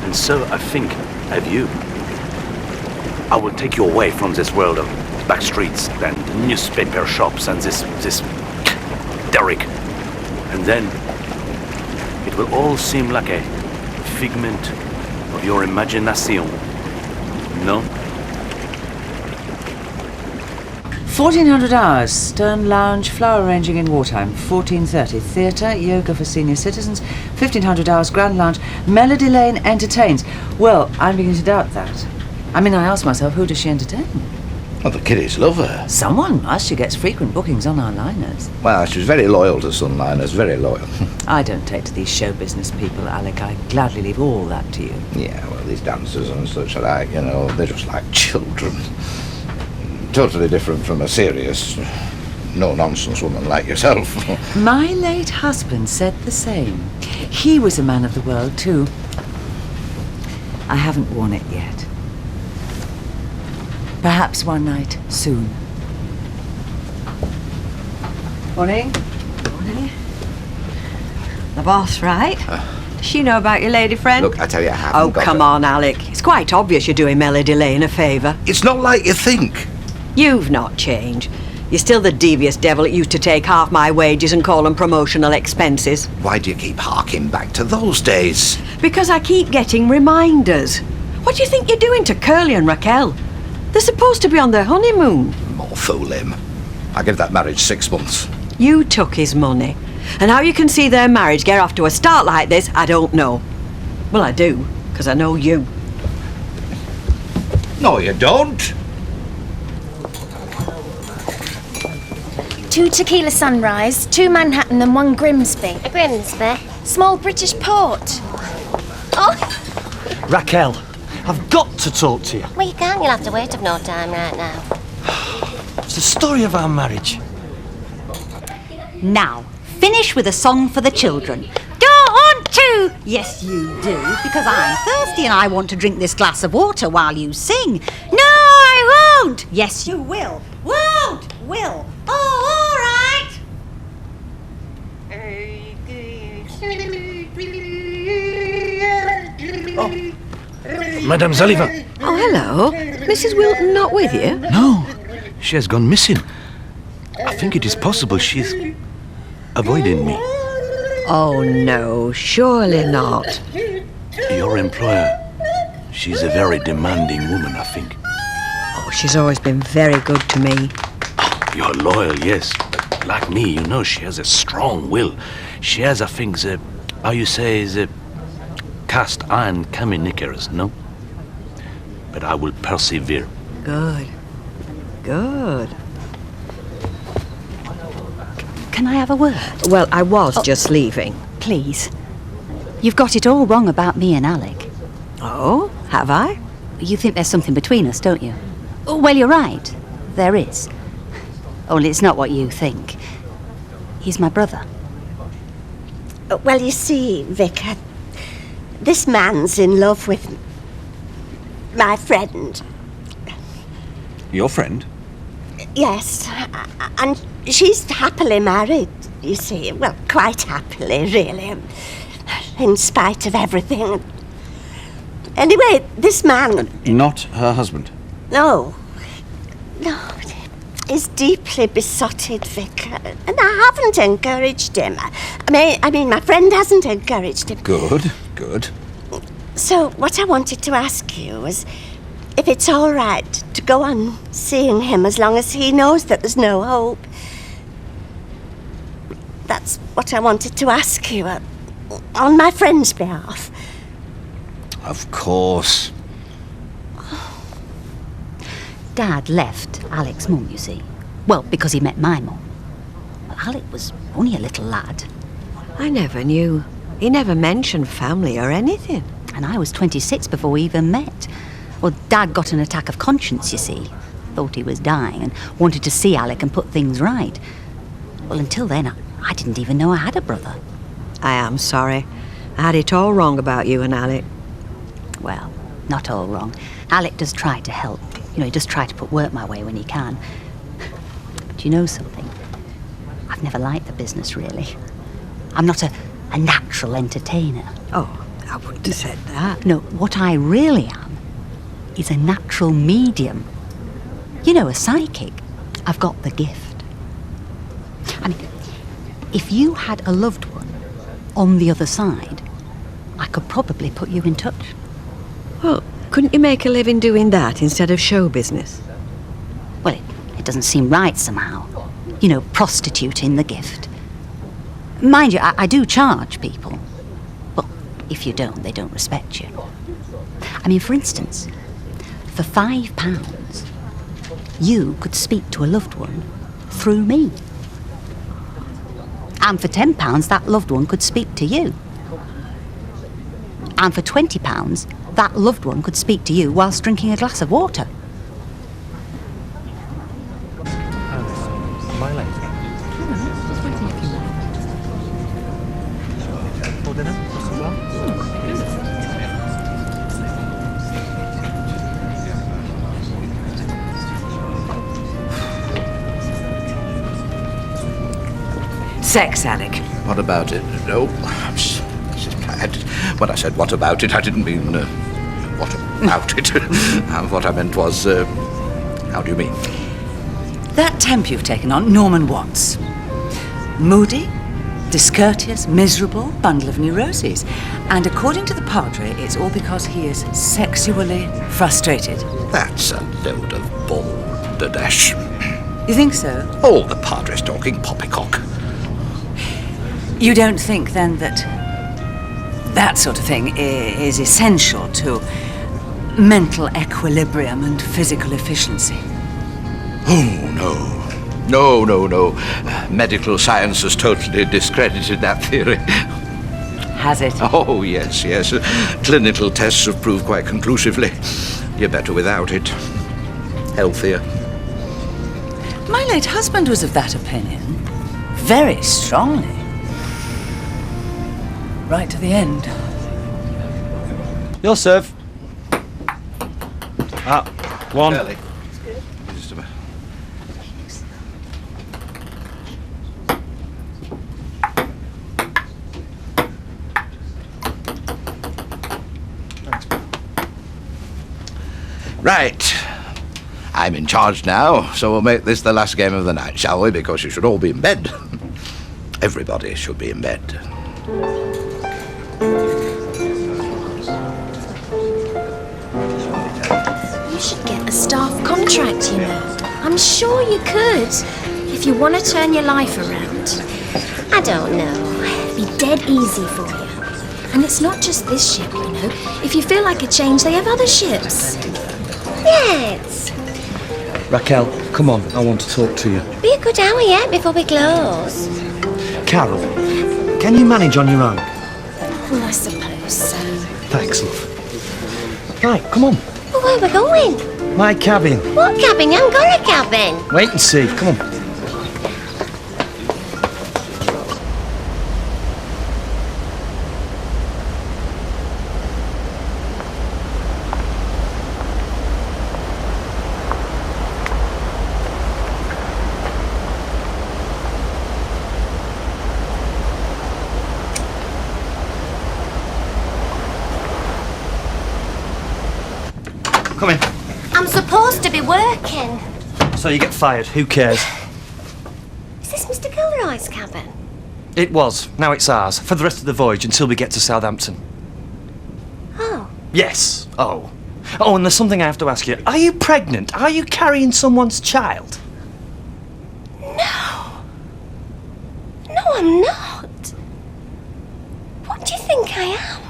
And so I think of you. I will take you away from this world of back streets and newspaper shops and this Derek. And then it will all seem like a figment of your imagination. No?
1400 hours, Stern Lounge, flower arranging in wartime. 1430, theatre, yoga for senior citizens. 1500 hours, Grand Lounge, Melody Lane entertains. Well, I'm beginning to doubt that. I mean, I ask myself, who does she entertain?
Well, the kiddies love her.
Someone must. She gets frequent bookings on our liners.
Well, she's very loyal to Sunliners, very loyal.
I don't take to these show business people, Alec. I gladly leave all that to you.
Yeah, well, these dancers and such are like, you know, they're just like children. Totally different from a serious, no-nonsense woman like yourself.
My late husband said the same. He was a man of the world, too. I haven't worn it yet. Perhaps one night, soon.
Morning. Morning. The boss, right? Does she know about your lady friend?
Look, I tell you, I haven't
Oh,
got
come
her.
on, Alec. It's quite obvious you're doing Melody Lane a favour.
It's not like you think.
You've not changed. You're still the devious devil that used to take half my wages and call them promotional expenses.
Why do you keep harking back to those days?
Because I keep getting reminders. What do you think you're doing to Curly and Raquel? They're supposed to be on their honeymoon.
More fool him. I give that marriage 6 months.
You took his money. And how you can see their marriage get off to a start like this, I don't know. Well, I do, because I know you.
No, you don't.
2 tequila sunrise, 2 Manhattan and 1 Grimsby.
A Grimsby?
Small British port.
Oh,
Raquel, I've got to talk to you.
well, you can't. You'll have to wait of no time right now.
It's the story of our marriage.
Now, finish with a song for the children. Don't want to! Yes, you do, because I'm thirsty and I want to drink this glass of water while you sing. No, I won't! Yes, you will. Won't! Will. Oh, all right!
Madame Sullivan.
Oh, hello. Mrs. Wilton not with you?
No, she has gone missing. I think it is possible she's avoiding me.
Oh, no, surely not.
Your employer, she's a very demanding woman, I think.
Oh, she's always been very good to me.
You're loyal, yes. But like me, you know, she has a strong will. She has, I think, how you say, the cast iron knickers, no? But I will persevere.
Good. Good.
Can I have a word?
Well, I was just leaving.
Please. You've got it all wrong about me and Alec.
Oh, have I?
You think there's something between us, don't you? Well, you're right. There is. Only it's not what you think. He's my brother.
Well, you see, Vic, this man's in love with my friend.
Your friend?
Yes, and she's happily married, you see. Well, quite happily, really, in spite of everything. Anyway, this man...
Not her husband?
No, he's deeply besotted, Vic, and I haven't encouraged him. I mean, my friend hasn't encouraged him.
Good, good.
So, what I wanted to ask you was if it's all right to go on seeing him as long as he knows that there's no hope. That's what I wanted to ask you on my friend's behalf.
Of course.
Dad left Alec's mum, you see. Well, because he met my mum. Alec was only a little lad.
I never knew. He never mentioned family or anything.
And I was 26 before we even met. Well, Dad got an attack of conscience, you see. Thought he was dying and wanted to see Alec and put things right. Well, until then, I didn't even know I had a brother.
I am sorry. I had it all wrong about you and Alec.
Well, not all wrong. Alec does try to help. You know, he does try to put work my way when he can. But you know something? I've never liked the business, really. I'm not a natural entertainer.
Oh, I wouldn't have said that.
No, what I really am is a natural medium. You know, a psychic. I've got the gift. I mean, if you had a loved one on the other side, I could probably put you in touch.
Well, couldn't you make a living doing that instead of show business?
Well, it doesn't seem right somehow. You know, prostituting the gift. Mind you, I do charge people. Well, if you don't, they don't respect you. I mean, for instance, for £5, you could speak to a loved one through me. And for £10, that loved one could speak to you. And for £20, that loved one could speak to you whilst drinking a glass of water.
My lady. For dinner?
Sex, Alec.
What about it? No. When I said what about it, I didn't mean what about it. What I meant was, how do you mean?
That temp you've taken on, Norman wants. Moody, discourteous, miserable, bundle of neuroses. And according to the Padre, it's all because he is sexually frustrated.
That's a load of balderdash.
You think so?
All the Padre's talking poppycock.
You don't think, then, that that sort of thing is essential to mental equilibrium and physical efficiency?
Oh, no. No. Medical science has totally discredited that theory.
Has it?
Oh, yes. Clinical tests have proved quite conclusively. You're better without it. Healthier.
My late husband was of that opinion. Very strongly. Right to the end.
Your serve. One.
Curly. Just a minute. Right. I'm in charge now, so we'll make this the last game of the night, shall we? Because you should all be in bed. Everybody should be in bed.
You should get a staff contract, you know. I'm sure you could, if you want to turn your life around.
I don't know.
It'd be dead easy for you. And it's not just this ship, you know. If you feel like a change, they have other ships.
Yes.
Raquel, come on, I want to talk to you.
Be a good hour yet before we close.
Carol, can you manage on your own?
Well, I suppose so.
Thanks, love. Right, come on.
Well, where are we going?
My cabin.
What cabin? You haven't got a cabin.
Wait and see, come on. Come in.
I'm supposed to be working.
So you get fired, who cares?
Is this Mr. Gilroy's cabin?
It was, now it's ours, for the rest of the voyage until we get to Southampton.
Oh.
Yes, oh. Oh, and there's something I have to ask you. Are you pregnant? Are you carrying someone's child?
No. No, I'm not. What do you think I am?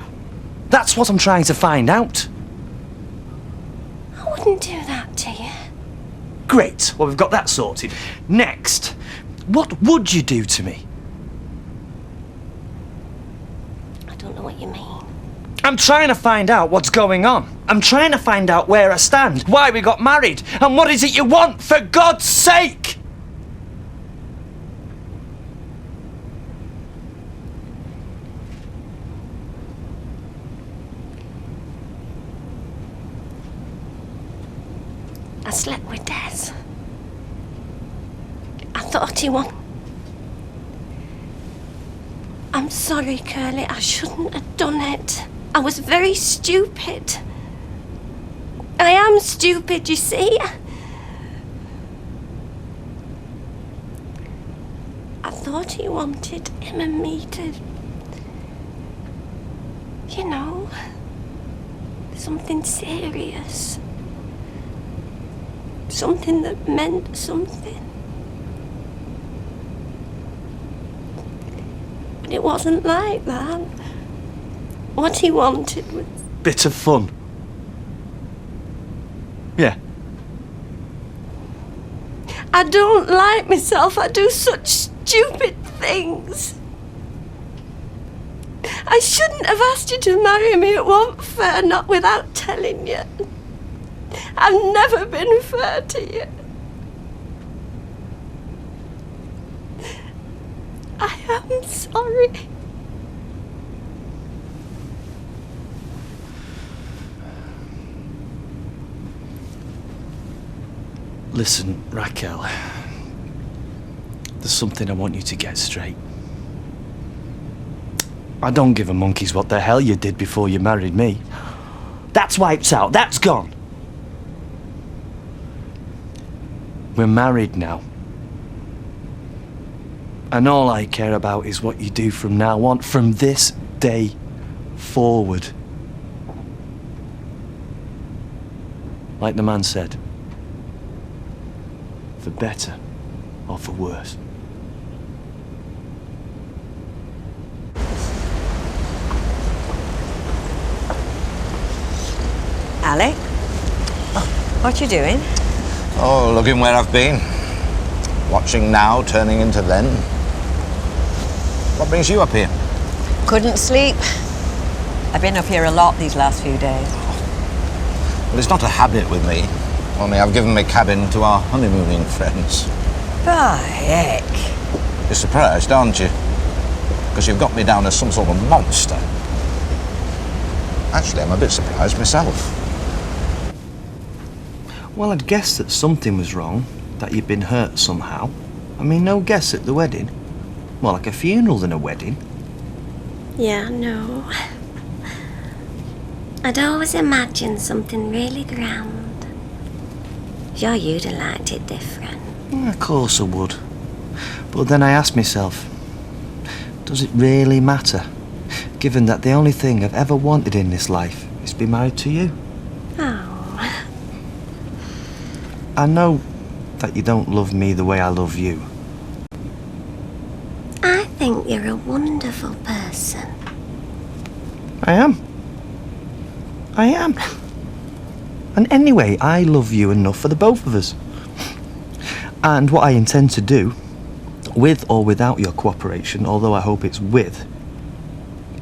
That's what I'm trying to find out.
I wouldn't do that to you.
Great, well, we've got that sorted. Next, what would you do to me?
I don't know what you mean.
I'm trying to find out what's going on. I'm trying to find out where I stand, why we got married, and what is it you want, for God's sake!
I slept with Des. I thought he won. I'm sorry, Curly. I shouldn't have done it. I was very stupid. I am stupid, you see. I thought he wanted him and me to, you know,
Something serious. Something that meant something. But it wasn't like that. What he wanted was...
Bit of fun. Yeah.
I don't like myself. I do such stupid things. I shouldn't have asked you to marry me. It wasn't fair, not without telling you. I've never been fair to you. I am sorry.
Listen, Raquel. There's something I want you to get straight. I don't give a monkey's what the hell you did before you married me. That's wiped out. That's gone. We're married now. And all I care about is what you do from now on, from this day forward. Like the man said, for better or for worse.
Alec? What you doing?
Oh, looking where I've been. Watching now, turning into then. What brings you up here?
Couldn't sleep. I've been up here a lot these last few days.
Well, it's not a habit with me. Only I've given my cabin to our honeymooning friends.
By heck.
You're surprised, aren't you? Because you've got me down as some sort of monster. Actually, I'm a bit surprised myself.
Well, I'd guessed that something was wrong, that you'd been hurt somehow. I mean, no guess at the wedding. More like a funeral than a wedding.
Yeah, no. I'd always imagined something really grand. Sure, you'd have liked it different.
Of course I would. But then I asked myself, does it really matter? Given that the only thing I've ever wanted in this life is to be married to you.
Oh.
I know that you don't love me the way I love you.
I think you're a wonderful person.
I am. I am. And anyway, I love you enough for the both of us. And what I intend to do, with or without your cooperation, although I hope it's with,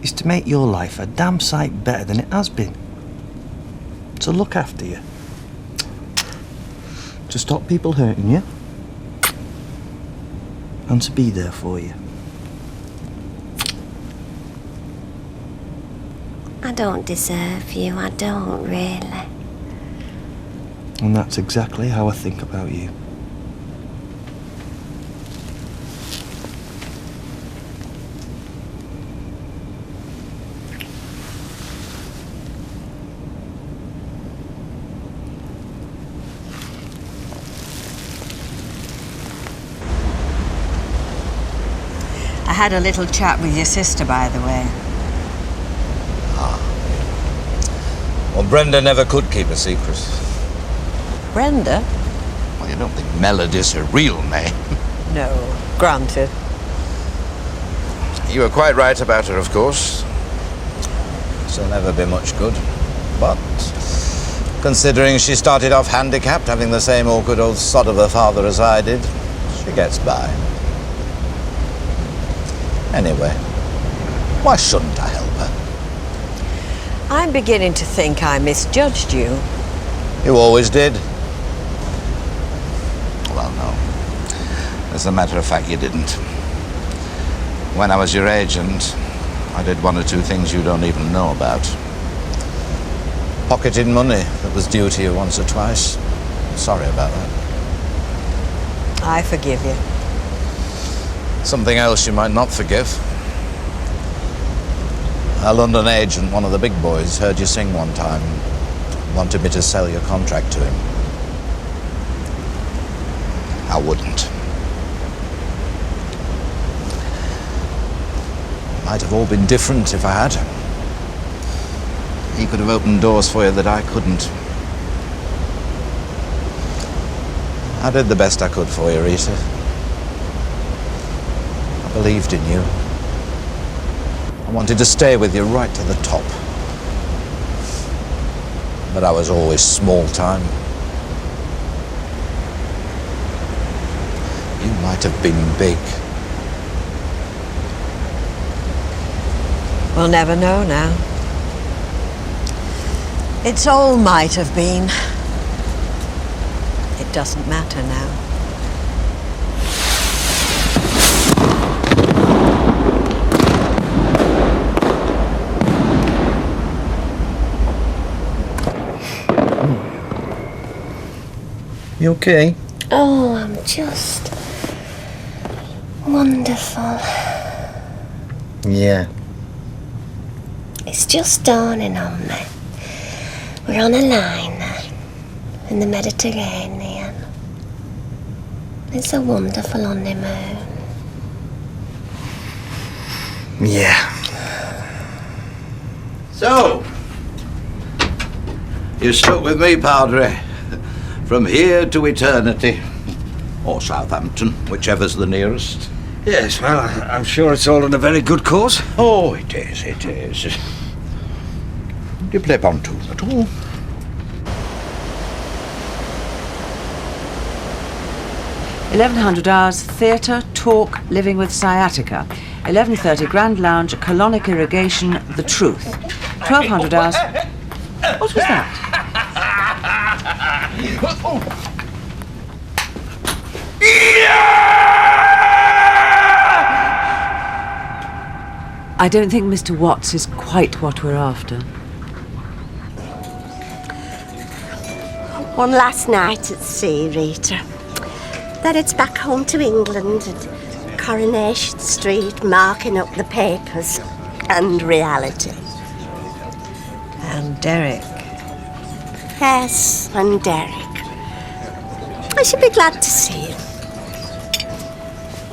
is to make your life a damn sight better than it has been. To look after you. To stop people hurting you. And to be there for you.
I don't deserve you, I don't really.
And that's exactly how I think about you.
I had a little chat with your sister, by the way.
Well, Brenda never could keep a secret.
Brenda?
Well, you don't think Melody's her real name?
No, granted.
You were quite right about her, of course. She'll never be much good. But considering she started off handicapped, having the same awkward old sod of a father as I did, she gets by. Anyway, why shouldn't I help her?
I'm beginning to think I misjudged you.
You always did. Well, no. As a matter of fact, you didn't. When I was your agent, I did one or two things you don't even know about. Pocketed money that was due to you once or twice. Sorry about that.
I forgive you.
Something else you might not forgive. A London agent, one of the big boys, heard you sing one time and wanted me to sell your contract to him. I wouldn't. Might have all been different if I had. He could have opened doors for you that I couldn't. I did the best I could for you, Rita. I believed in you. I wanted to stay with you right to the top. But I was always small time. You might have been big.
We'll never know now. It's all might have been. It doesn't matter now.
You okay?
Oh, I'm just wonderful.
Yeah.
It's just dawning on me. We're on a liner in the Mediterranean. It's a wonderful honeymoon.
Yeah. So, you stuck with me, Padre. From here to eternity. Or Southampton, whichever's the nearest.
Yes, well, I'm sure it's all in a very good cause.
Oh, it is, it is. Do you play pontoon at all?
£1,100 theatre, talk, living with sciatica. 11:30 Grand Lounge, colonic irrigation, the truth. 1200 hours. What was that? I don't think Mr. Watts is quite what we're after.
One last night at sea, Rita. Then it's back home to England and Coronation Street, marking up the papers and reality.
And Derek.
Yes, and Derek. I should be glad to see you.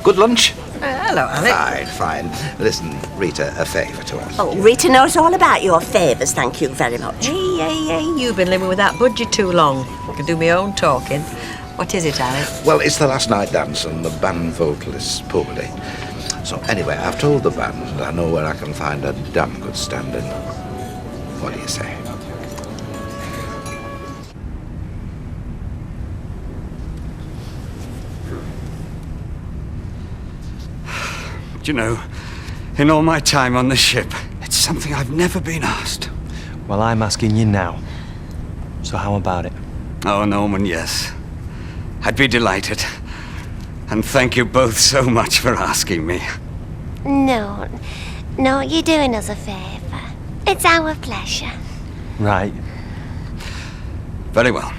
Good lunch?
Hello, Alec.
Fine. Listen, Rita, a favour to us.
Oh, Rita knows all about your favours, thank you very much.
Hey, you've been living with that budgie too long. I can do my own talking. What is it, Alec?
Well, it's the last night dance and the band vocalist's poorly. So anyway, I've told the band I know where I can find a damn good stand-in. What do you say?
Do you know, in all my time on the ship, it's something I've never been asked.
Well, I'm asking you now. So how about it?
Oh, Norman, yes. I'd be delighted. And thank you both so much for asking me.
No, you're doing us a favour. It's our pleasure.
Right.
Very well.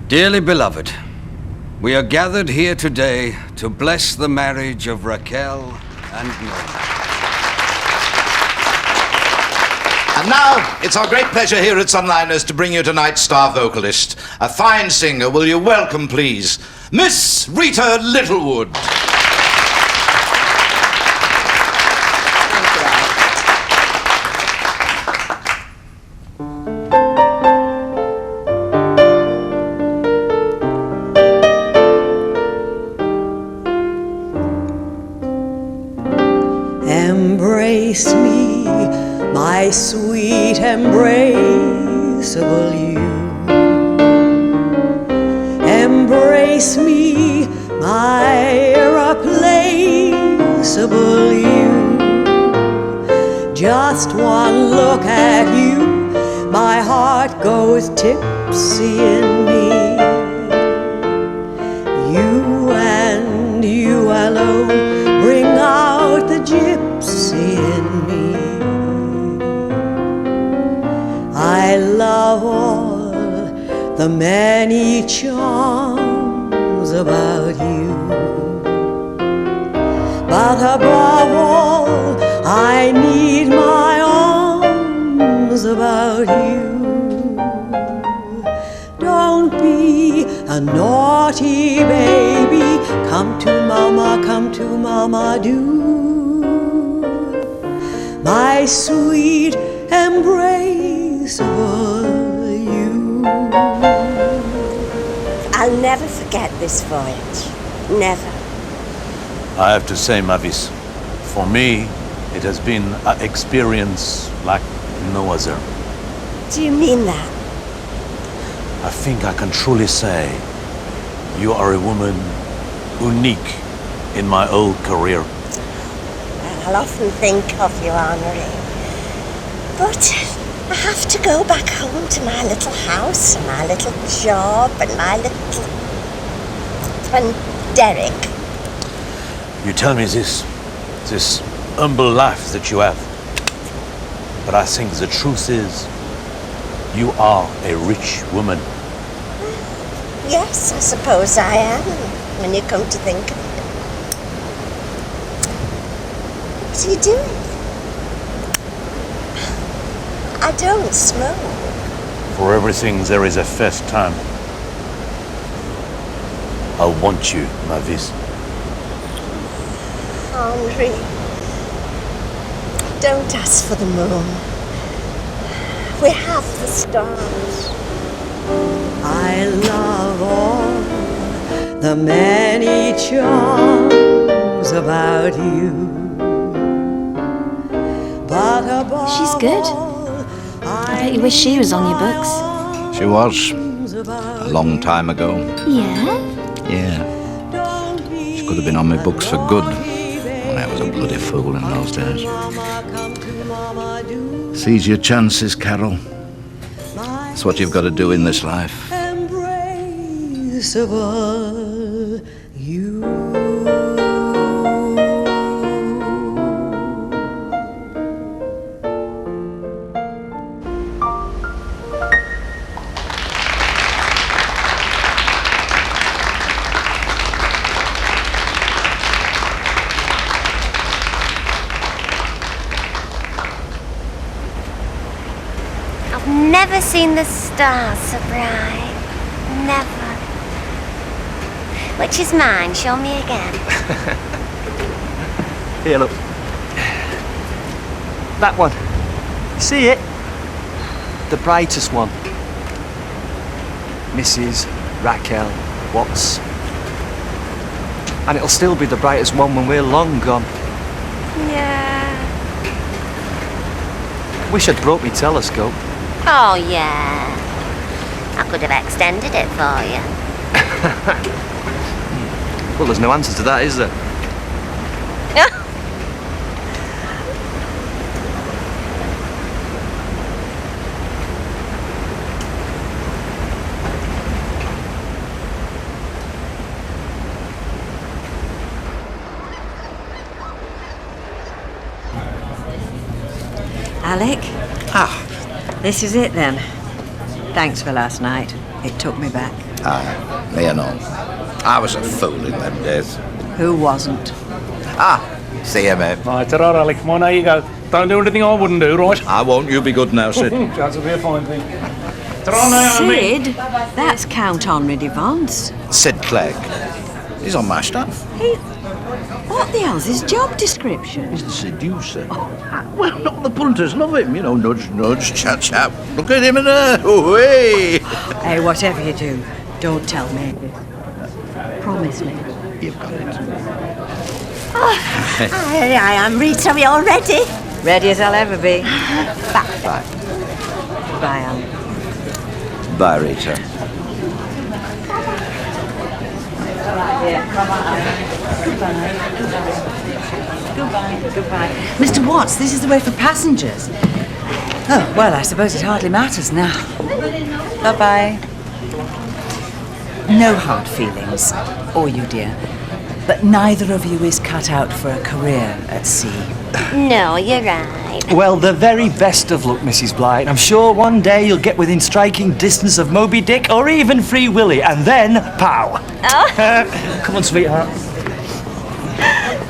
Dearly beloved, we are gathered here today to bless the marriage of Raquel and Norman.
And now, it's our great pleasure here at Sunliners to bring you tonight's star vocalist. A fine singer. Will you welcome, please, Miss Rita Littlewood.
Embrace me, my sweet embraceable you. Embrace me, my irreplaceable you. Just one look at you, my heart goes tipsy in me. You and you alone bring out the gypsy in me. I love all the many charms about you, but above all I need my arms about you. Don't be a naughty baby, come to mama do.
my sweet embrace for you.
I'll never forget this voyage. Never.
I have to say, Mavis, for me, it has been an experience like no other.
Do you mean that?
I think I can truly say you are a woman unique in my whole career.
I'll often think of you, Henri. But I have to go back home to my little house and my little job and my little... and Derek.
You tell me this humble life that you have. But I think the truth is, you are a rich woman.
Yes, I suppose I am, when you come to think of it. What are you doing? I don't smoke.
For everything there is a first time. I want you, Mavis.
Henri, don't ask for the moon. We have the stars.
I love all the many charms about you. But above
She's good. I bet you wish she was on your books.
She was. A long time ago.
Yeah?
Yeah. She could have been on my books for good. And I was a bloody fool in those days. Seize your chances, Carol. That's what you've got to do in this life.
Embrace of all you.
Never seen the stars so bright. Never. Which is mine? Show me again.
Here, look. That one. See it? The brightest one. Mrs. Raquel Watts. And it'll still be the brightest one when we're long gone.
Yeah.
Wish I'd brought me telescope.
Oh, yeah. I could have extended it for you.
Well, there's no answer to that, is there?
Alec? This is it then. Thanks for last night. It took me back.
You know, I was a fool in them days.
Who wasn't?
See you, mate.
Right, ta-ra, Alec. Come on, now you go. Don't do anything I wouldn't do, right?
I won't. You be good now, Sid.
That'll be a fine thing. Ta-ra, Naomi.
Sid? That's Count Henri de Vence.
Sid Clegg. He's on my staff.
What the hell's his job description?
He's the seducer. Well, not the punters love him, you know, nudge, nudge, chat, chat. Look at him in there. Oh, hey.
Hey, whatever you do, don't tell Mavis. Promise me.
You've got it.
I am Rita. Are we all ready?
Ready as I'll ever be.
Bye.
Bye, Anne.
Bye, Rita.
Goodbye. Mr. Watts, this is the way for passengers. Oh, well, I suppose it hardly matters now. Bye-bye. No hard feelings, or you, dear. But neither of you is cut out for a career at sea.
No, you're right.
Well, the very best of luck, Mrs. Blythe. I'm sure one day you'll get within striking distance of Moby Dick or even Free Willy, and then, pow!
Oh.
Come on, sweetheart.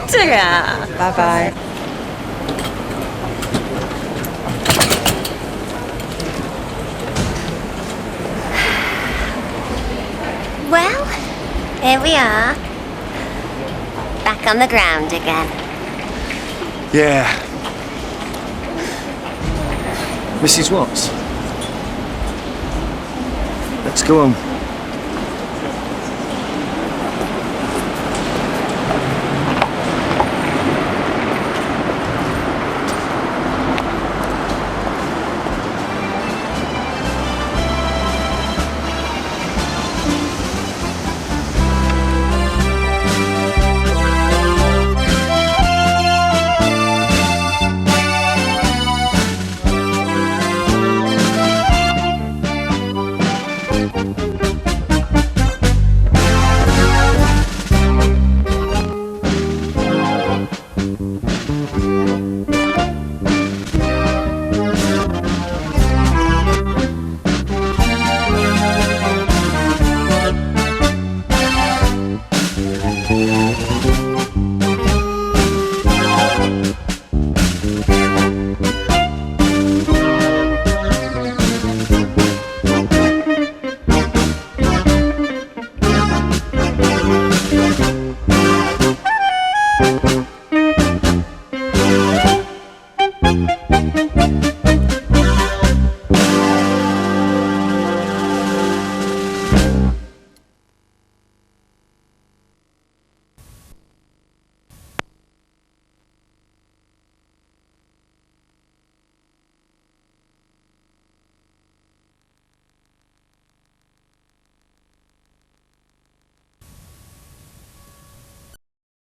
Ta-ra.
Bye-bye.
Well, here we are. Back on the ground again.
Yeah.
Mrs. Watts? Let's go home.